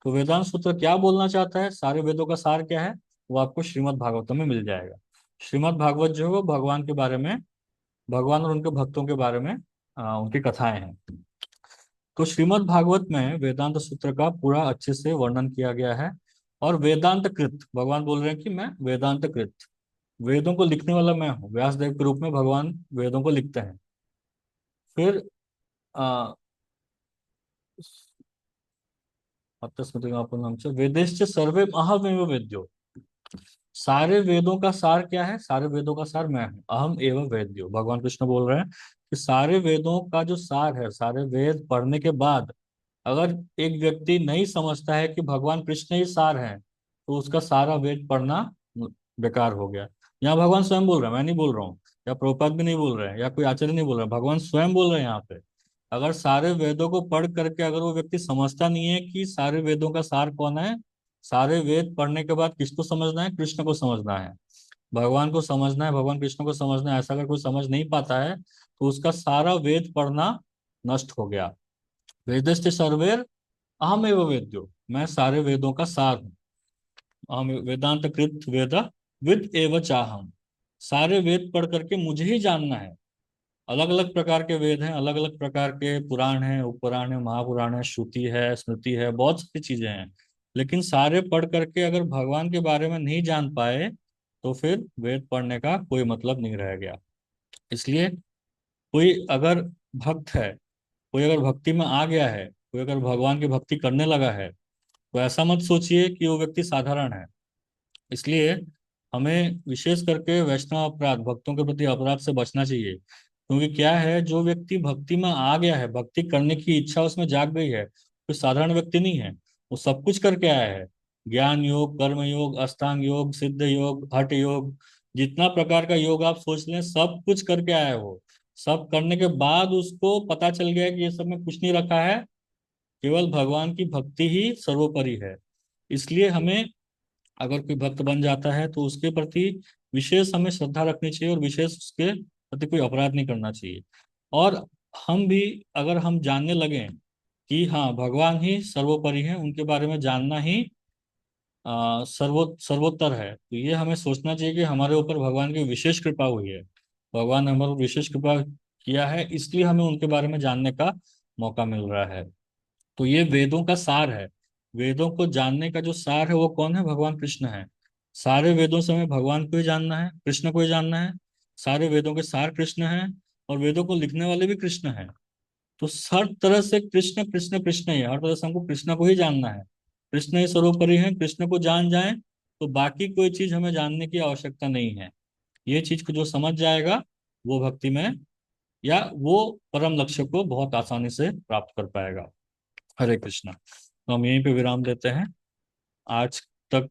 तो वेदांत सूत्र क्या बोलना चाहता है, सारे वेदों का सार क्या है, वो आपको श्रीमद् भागवतम में मिल जाएगा। श्रीमद् भागवत जो है वो भगवान के बारे में, भगवान और उनके भक्तों के बारे में उनकी कथाएं हैं। तो श्रीमद् भागवत में वेदांत सूत्र का पूरा अच्छे से वर्णन किया गया है। और वेदांत कृत, भगवान बोल रहे हैं कि मैं वेदांत कृत, वेदों को लिखने वाला मैं हूँ। व्यासदेव के रूप में भगवान वेदों को लिखते हैं। फिर आ, वेदेश्च सर्वे अहमेव वेद्यो, सारे वेदों का सार क्या है, सारे वेदों का सार मैं हूँ। अहम एवं वेद्यो, भगवान कृष्ण बोल रहे हैं कि सारे वेदों का जो सार है, सारे वेद पढ़ने के बाद अगर एक व्यक्ति नहीं समझता है कि भगवान कृष्ण ही सार हैं, तो उसका सारा वेद पढ़ना बेकार हो गया। यहाँ भगवान स्वयं बोल रहे हैं, मैं नहीं बोल रहा हूँ, या प्रभुपाद भी नहीं बोल रहे हैं, या कोई आचार्य नहीं बोल रहे हैं, भगवान स्वयं बोल रहे हैं यहाँ पे। अगर सारे वेदों को पढ़ करके अगर वो व्यक्ति समझता नहीं है कि सारे वेदों का सार कौन है, सारे वेद पढ़ने के बाद किसको समझना है, कृष्ण को समझना है, भगवान को समझना है, भगवान कृष्ण को समझना है, ऐसा अगर कोई समझ नहीं पाता है तो उसका सारा वेद पढ़ना नष्ट हो गया। वेदस्ते सर्वेर अहम एवं वेद्यो, मैं सारे वेदों का सार हूँ। अहम वेदांत कृत वेद विद एव चाहम, सारे वेद पढ़ करके मुझे ही जानना है। अलग अलग प्रकार के वेद हैं, अलग अलग प्रकार के पुराण हैं, उपपुराण है, महापुराण है, श्रुति है, स्मृति है, बहुत सारी चीजें हैं। लेकिन सारे पढ़ करके अगर भगवान के बारे में नहीं जान पाए तो फिर वेद पढ़ने का कोई मतलब नहीं रह गया। इसलिए कोई अगर भक्त है, कोई अगर भक्ति में आ गया है, कोई अगर भगवान की भक्ति करने लगा है, तो ऐसा मत सोचिए कि वो व्यक्ति साधारण है। इसलिए हमें विशेष करके वैष्णव अपराध, भक्तों के प्रति अपराध से बचना चाहिए। क्योंकि क्या है, जो व्यक्ति भक्ति में आ गया है, भक्ति करने की इच्छा उसमें जाग गई है, कोई साधारण व्यक्ति नहीं है, वो सब कुछ करके आया है। ज्ञान योग, कर्म योग, अष्टांग योग, सिद्ध योग, हठ योग, जितना प्रकार का योग आप सोच लें, सब कुछ करके आया है वो। सब करने के बाद उसको पता चल गया कि ये सब में कुछ नहीं रखा है, केवल भगवान की भक्ति ही सर्वोपरि है। इसलिए हमें, अगर कोई भक्त बन जाता है तो उसके प्रति विशेष हमें श्रद्धा रखनी चाहिए और विशेष उसके प्रति कोई अपराध नहीं करना चाहिए। और हम भी अगर हम जानने लगे कि हाँ भगवान ही सर्वोपरि है, उनके बारे में जानना ही सर्वोत्तर है, तो ये हमें सोचना चाहिए कि हमारे ऊपर भगवान की विशेष कृपा हुई है, भगवान ने हमारे ऊपर विशेष कृपा किया है, इसलिए हमें उनके बारे में जानने का मौका मिल रहा है। तो ये वेदों का सार है। वेदों को जानने का जो सार है वो कौन है, भगवान कृष्ण है। सारे वेदों से हमें भगवान को ही जानना है, कृष्ण को ही जानना है। सारे वेदों के सार कृष्ण है और वेदों को लिखने वाले भी कृष्ण है। तो हर तरह से कृष्ण कृष्ण कृष्ण ही है, हर तरह से हमको कृष्ण को ही जानना है। कृष्ण ही सर्वोपरि है, कृष्ण को जान जाए तो बाकी कोई चीज हमें जानने की आवश्यकता नहीं है। ये चीज को जो समझ जाएगा वो भक्ति में या वो परम लक्ष्य को बहुत आसानी से प्राप्त कर पाएगा। हरे कृष्णा। तो हम यहीं पे विराम देते हैं। आज तक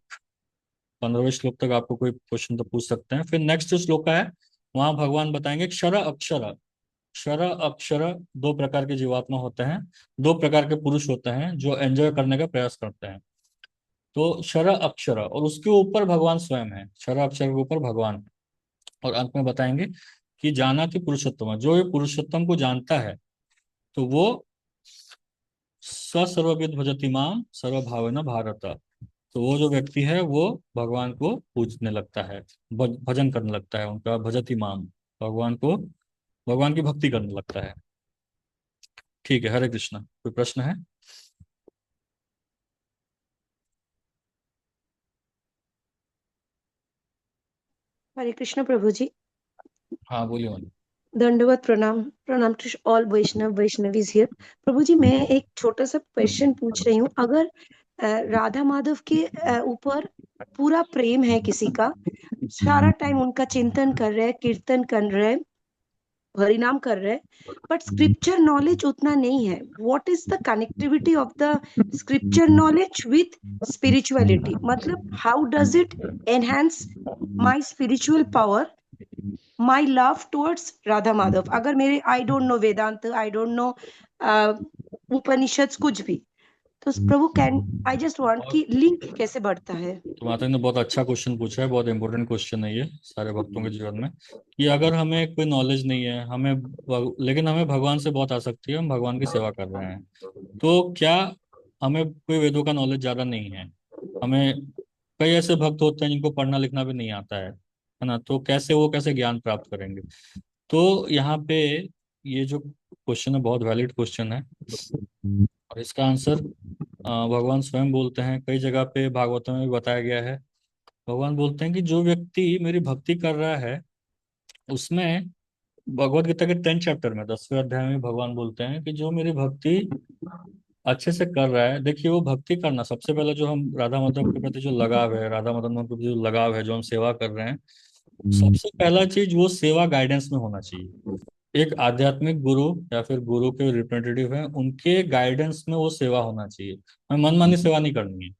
15वें श्लोक तक आपको कोई क्वेश्चन तो पूछ सकते हैं। फिर नेक्स्ट जो श्लोक है वहां भगवान बताएंगे क्षर अक्षर। क्षर अक्षर दो प्रकार के जीवात्मा होते हैं, दो प्रकार के पुरुष होते हैं जो एंजॉय करने का प्रयास करते हैं। तो क्षर अक्षर, और उसके ऊपर भगवान स्वयं है, क्षर अक्षर के ऊपर भगवान है। और अंत में बताएंगे कि जाना कि पुरुषोत्तम, जो ये पुरुषोत्तम को जानता है तो वो सर्वविद भजति माम सर्वभावेन भारत, तो वो जो व्यक्ति है वो भगवान को पूजने लगता है, भजन करने लगता है, उनका भजति माम, भगवान को, भगवान की भक्ति करने लगता है। ठीक है, हरे कृष्णा। कोई प्रश्न है? हरे कृष्ण प्रभु जी। हाँ बोलिए मैम। दंडवत प्रणाम। प्रणाम to all Vaishnav Vaishnavis here. प्रभु जी, मैं एक छोटा सा क्वेश्चन पूछ रही हूँ। अगर राधा माधव के ऊपर पूरा प्रेम है किसी का, सारा टाइम उनका चिंतन कर रहे, कीर्तन कर रहे, हरिनाम कर रहे, बट स्क्रिप्चर नॉलेज उतना नहीं है, what is the connectivity of the scripture knowledge with spirituality? मतलब how does it enhance my spiritual power, my love towards Radha Madhav? अगर मेरे, I don't know Vedanta, I don't know Upanishad कुछ भी। तो Prabhu can I just want कि लिंक कैसे बढ़ता है। तो माता जी ने बहुत अच्छा क्वेश्चन पूछा है, बहुत इंपॉर्टेंट क्वेश्चन है ये सारे भक्तों के जीवन में, कि अगर हमें कोई नॉलेज नहीं है, लेकिन हमें भगवान से बहुत आसक्ति है, हम भगवान की सेवा कर रहे हैं, तो क्या हमें कोई वेदों का नॉलेज ज्यादा नहीं है? हमें कई ऐसे भक्त होते हैं जिनको पढ़ना लिखना भी नहीं आता है ना, तो कैसे ज्ञान प्राप्त करेंगे? तो यहाँ पे ये जो क्वेश्चन है बहुत वैलिड क्वेश्चन है, और इसका आंसर भगवान स्वयं बोलते हैं। कई जगह पे भागवतों में भी बताया गया है। भगवान बोलते हैं कि जो व्यक्ति मेरी भक्ति कर रहा है, उसमें भगवत गीता के 10 चैप्टर में 10वें अध्याय में भगवान बोलते हैं कि जो मेरी भक्ति अच्छे से कर रहा है, देखिए वो भक्ति करना सबसे पहले, जो हम राधा माधव के प्रति जो लगाव है, राधा मदन मोहन के प्रति जो लगाव है, जो हम सेवा कर रहे हैं, सबसे पहला चीज वो सेवा गाइडेंस में होना चाहिए। एक आध्यात्मिक गुरु या फिर गुरु के रिप्रेजेंटेटिव हैं, उनके गाइडेंस में वो सेवा होना चाहिए। हमें मनमानी सेवा नहीं करनी है,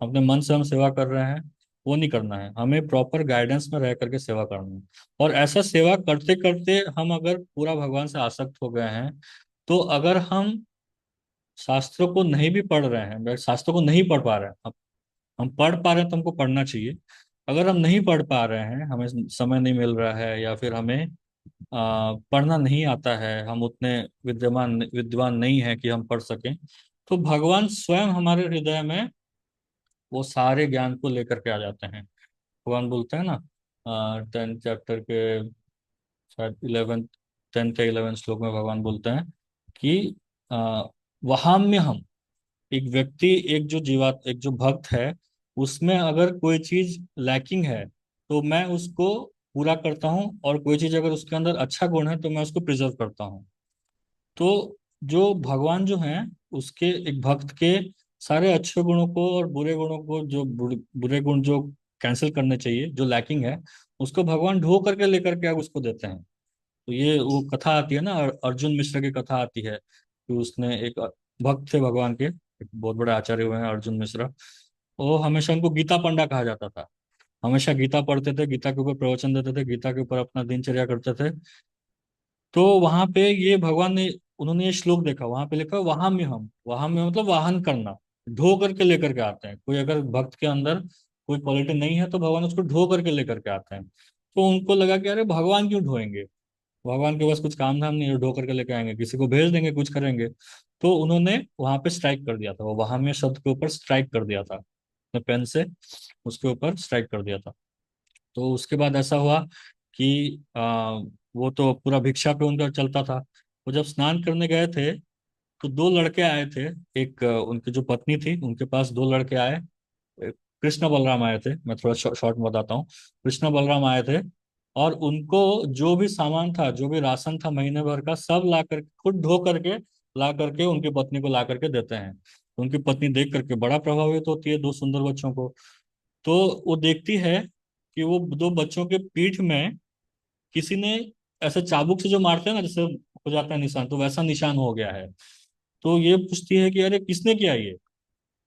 अपने मन से हम सेवा कर रहे हैं वो नहीं करना है, हमें प्रॉपर गाइडेंस में रह करके सेवा करनी है। और ऐसा सेवा करते करते हम अगर पूरा भगवान से आसक्त हो गए हैं, तो अगर हम शास्त्रों को नहीं भी पढ़ रहे हैं, शास्त्रों को नहीं पढ़ पा रहे हैं, हम पढ़ पा रहे हैं तो हमको पढ़ना चाहिए। अगर हम नहीं पढ़ पा रहे हैं, हमें समय नहीं मिल रहा है, या फिर हमें पढ़ना नहीं आता है, हम उतने विद्वान नहीं है कि हम पढ़ सकें, तो भगवान स्वयं हमारे हृदय में वो सारे ज्ञान को लेकर के आ जाते हैं। भगवान बोलते हैं ना 10 चैप्टर के शायद 11, 10 या 11 श्लोक में भगवान बोलते हैं कि वहां में हम एक व्यक्ति, एक जो भक्त है, उसमें अगर कोई चीज लैकिंग है तो मैं उसको पूरा करता हूँ, और कोई चीज अगर उसके अंदर अच्छा गुण है तो मैं उसको प्रिजर्व करता हूँ। तो जो भगवान जो हैं, उसके एक भक्त के सारे अच्छे गुणों को और बुरे गुणों को, जो बुरे गुण जो कैंसिल करने चाहिए, जो लैकिंग है, उसको भगवान ढो करके लेकर के उसको देते हैं। तो ये वो कथा आती है ना, अर्जुन मिश्र की कथा आती है कि उसने एक भक्त थे भगवान के, एक बहुत बड़े आचार्य हुए हैं अर्जुन मिश्रा। वो हमेशा उनको गीता पंडा कहा जाता था, हमेशा गीता पढ़ते थे, गीता के ऊपर प्रवचन देते थे, गीता के ऊपर अपना दिनचर्या करते थे। तो वहां पे ये भगवान ने, उन्होंने ये श्लोक देखा, वहां पे लिखा वहां में हम, वहां में मतलब वाहन करना, ढो करके लेकर के आते हैं। कोई अगर भक्त के अंदर कोई क्वालिटी नहीं है तो भगवान उसको ढो करके लेकर के आते हैं। तो उनको लगा कि अरे भगवान क्यों ढोएंगे, भगवान के पास कुछ काम धाम नहीं है, ढो करके लेके आएंगे, किसी को भेज देंगे, कुछ करेंगे। तो उन्होंने वहां पे स्ट्राइक कर दिया था, वो वहां में शब्द के ऊपर स्ट्राइक कर दिया था अपने पेन से, उसके ऊपर स्ट्राइक कर दिया था। तो उसके बाद ऐसा हुआ कि वो तो पूरा भिक्षा पे उनका चलता था। वो जब स्नान करने गए थे, तो 2 लड़के आए थे। एक उनकी जो पत्नी थी, उनके पास 2 लड़के आए, कृष्ण बलराम आए थे, मैं थोड़ा शॉर्ट में बताता हूँ। कृष्ण बलराम आए थे, और उनको जो भी सामान था, जो भी राशन था महीने भर का, सब ला कर खुद ढो करके ला करके उनकी पत्नी को ला करके देते हैं। तो उनकी पत्नी देख करके बड़ा प्रभावित होती है 2 सुंदर बच्चों को। तो वो देखती है कि वो 2 बच्चों के पीठ में किसी ने ऐसे चाबुक से जो मारते हैं ना, जैसे हो जाता है निशान, तो वैसा निशान हो गया है। तो ये पूछती है कि अरे किसने किया ये?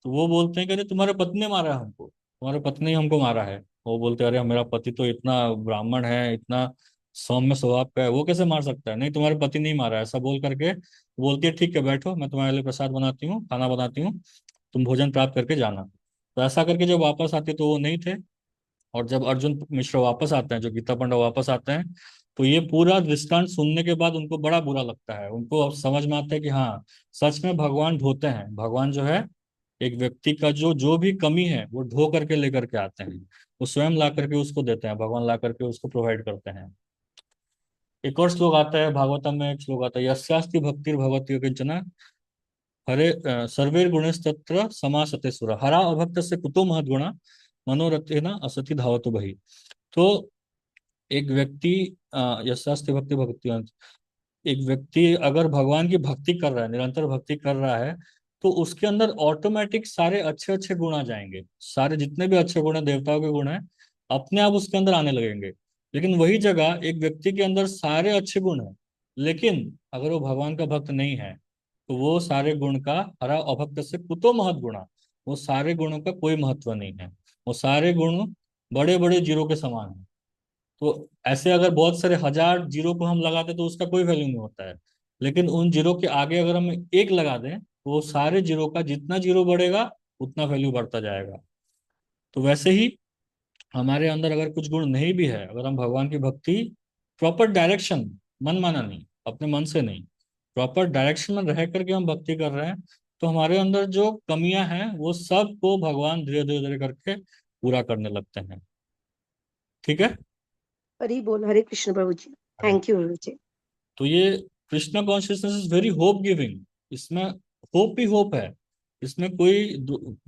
तो वो बोलते हैं कि अरे तुम्हारे पत्नी ने मारा है हमको, तुम्हारे पत्नी ने हमको मारा है। वो बोलते हैं अरे मेरा पति तो इतना ब्राह्मण है, इतना सौम्य स्वभाव का है, वो कैसे मार सकता है? नहीं, तुम्हारे पति नहीं मारा है, ऐसा बोल करके बोलती है ठीक है बैठो, मैं तुम्हारे लिए प्रसाद बनाती हूँ, खाना बनाती हूँ, तुम भोजन प्राप्त करके जाना। तो ऐसा करके जब वापस आती तो वो नहीं थे। और जब अर्जुन मिश्र वापस आते हैं, जो गीता पंडा वापस आते हैं, तो ये पूरा दृष्टांत सुनने के बाद उनको बड़ा बुरा लगता है। उनको अब समझ में आता है कि हाँ, सच में भगवान ढोते हैं। भगवान जो है, एक व्यक्ति का जो जो भी कमी है वो ढो करके लेकर के आते हैं, वो स्वयं ला करके उसको देते हैं, भगवान ला करके उसको प्रोवाइड करते हैं। एक और श्लोक आता है भागवतम में, एक श्लोक आता है, यस्यास्ति भक्तिर भवति किंचन हरे सर्वे गुणस्तत्र समासते सुर हरा अभक्त से कुतो महद्गुणा मनोरथेन असति धावतो बहि। तो एक व्यक्ति यशास्त्र भक्ति भक्ति, एक व्यक्ति अगर भगवान की भक्ति कर रहा है, निरंतर भक्ति कर रहा है, तो उसके अंदर ऑटोमेटिक सारे अच्छे अच्छे गुण आ जाएंगे। सारे जितने भी अच्छे गुण है, देवताओं के गुण है, अपने आप उसके अंदर आने लगेंगे। लेकिन वही जगह एक व्यक्ति के अंदर सारे अच्छे गुण है, लेकिन अगर वो भगवान का भक्त नहीं है, तो वो सारे गुण का हरा अभक्त से कुतो महत गुणा, वो सारे गुणों का कोई महत्व नहीं है, वो सारे गुण बड़े बड़े जीरो के समान है। तो ऐसे अगर बहुत सारे हजार जीरो को हम लगाते तो उसका कोई वैल्यू नहीं होता है, लेकिन उन जीरो के आगे अगर हम एक लगा दें वो सारे जीरो का जितना जीरो बढ़ेगा उतना वैल्यू बढ़ता जाएगा। तो वैसे ही हमारे अंदर अगर कुछ गुण नहीं भी है, अगर हम भगवान की भक्ति प्रॉपर डायरेक्शन, मन माना नहीं, अपने मन से नहीं, प्रॉपर डायरेक्शन में रह करके हम भक्ति कर रहे हैं, तो हमारे अंदर जो कमियां हैं वो सब को भगवान धीरे धीरे धीरे करके पूरा करने लगते हैं। ठीक है। हरि बोल, हरे कृष्ण प्रभु जी। अरे, थैंक यू प्रभु जी। तो ये Krishna consciousness is very hope giving. इसमें होप ही होप है। इसमें कोई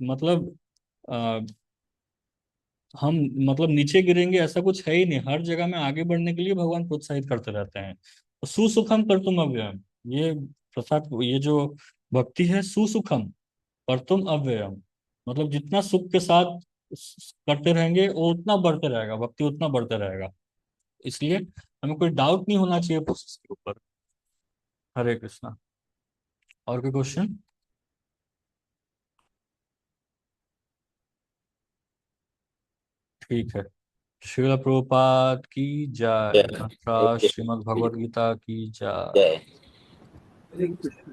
मतलब हम मतलब नीचे गिरेंगे ऐसा कुछ है ही नहीं। हर जगह में आगे बढ़ने के लिए भगवान प्रोत्साहित करते रहते हैं। तो सुसुखम कर्तुम अव्ययम, ये प्रसाद, ये जो भक्ति है, सुसुखम कर्तुम अव्ययम, मतलब जितना सुख के साथ करते रहेंगे वो उतना बढ़ते रहेगा, भक्ति उतना बढ़ते रहेगा। इसलिए हमें कोई डाउट नहीं होना चाहिए प्रोसेस के ऊपर। हरे कृष्णा। और कोई क्वेश्चन? ठीक है। श्रील प्रभुपाद की जय। जय अथवा श्रीमद् भगवद गीता की जय। जय। हरे कृष्ण।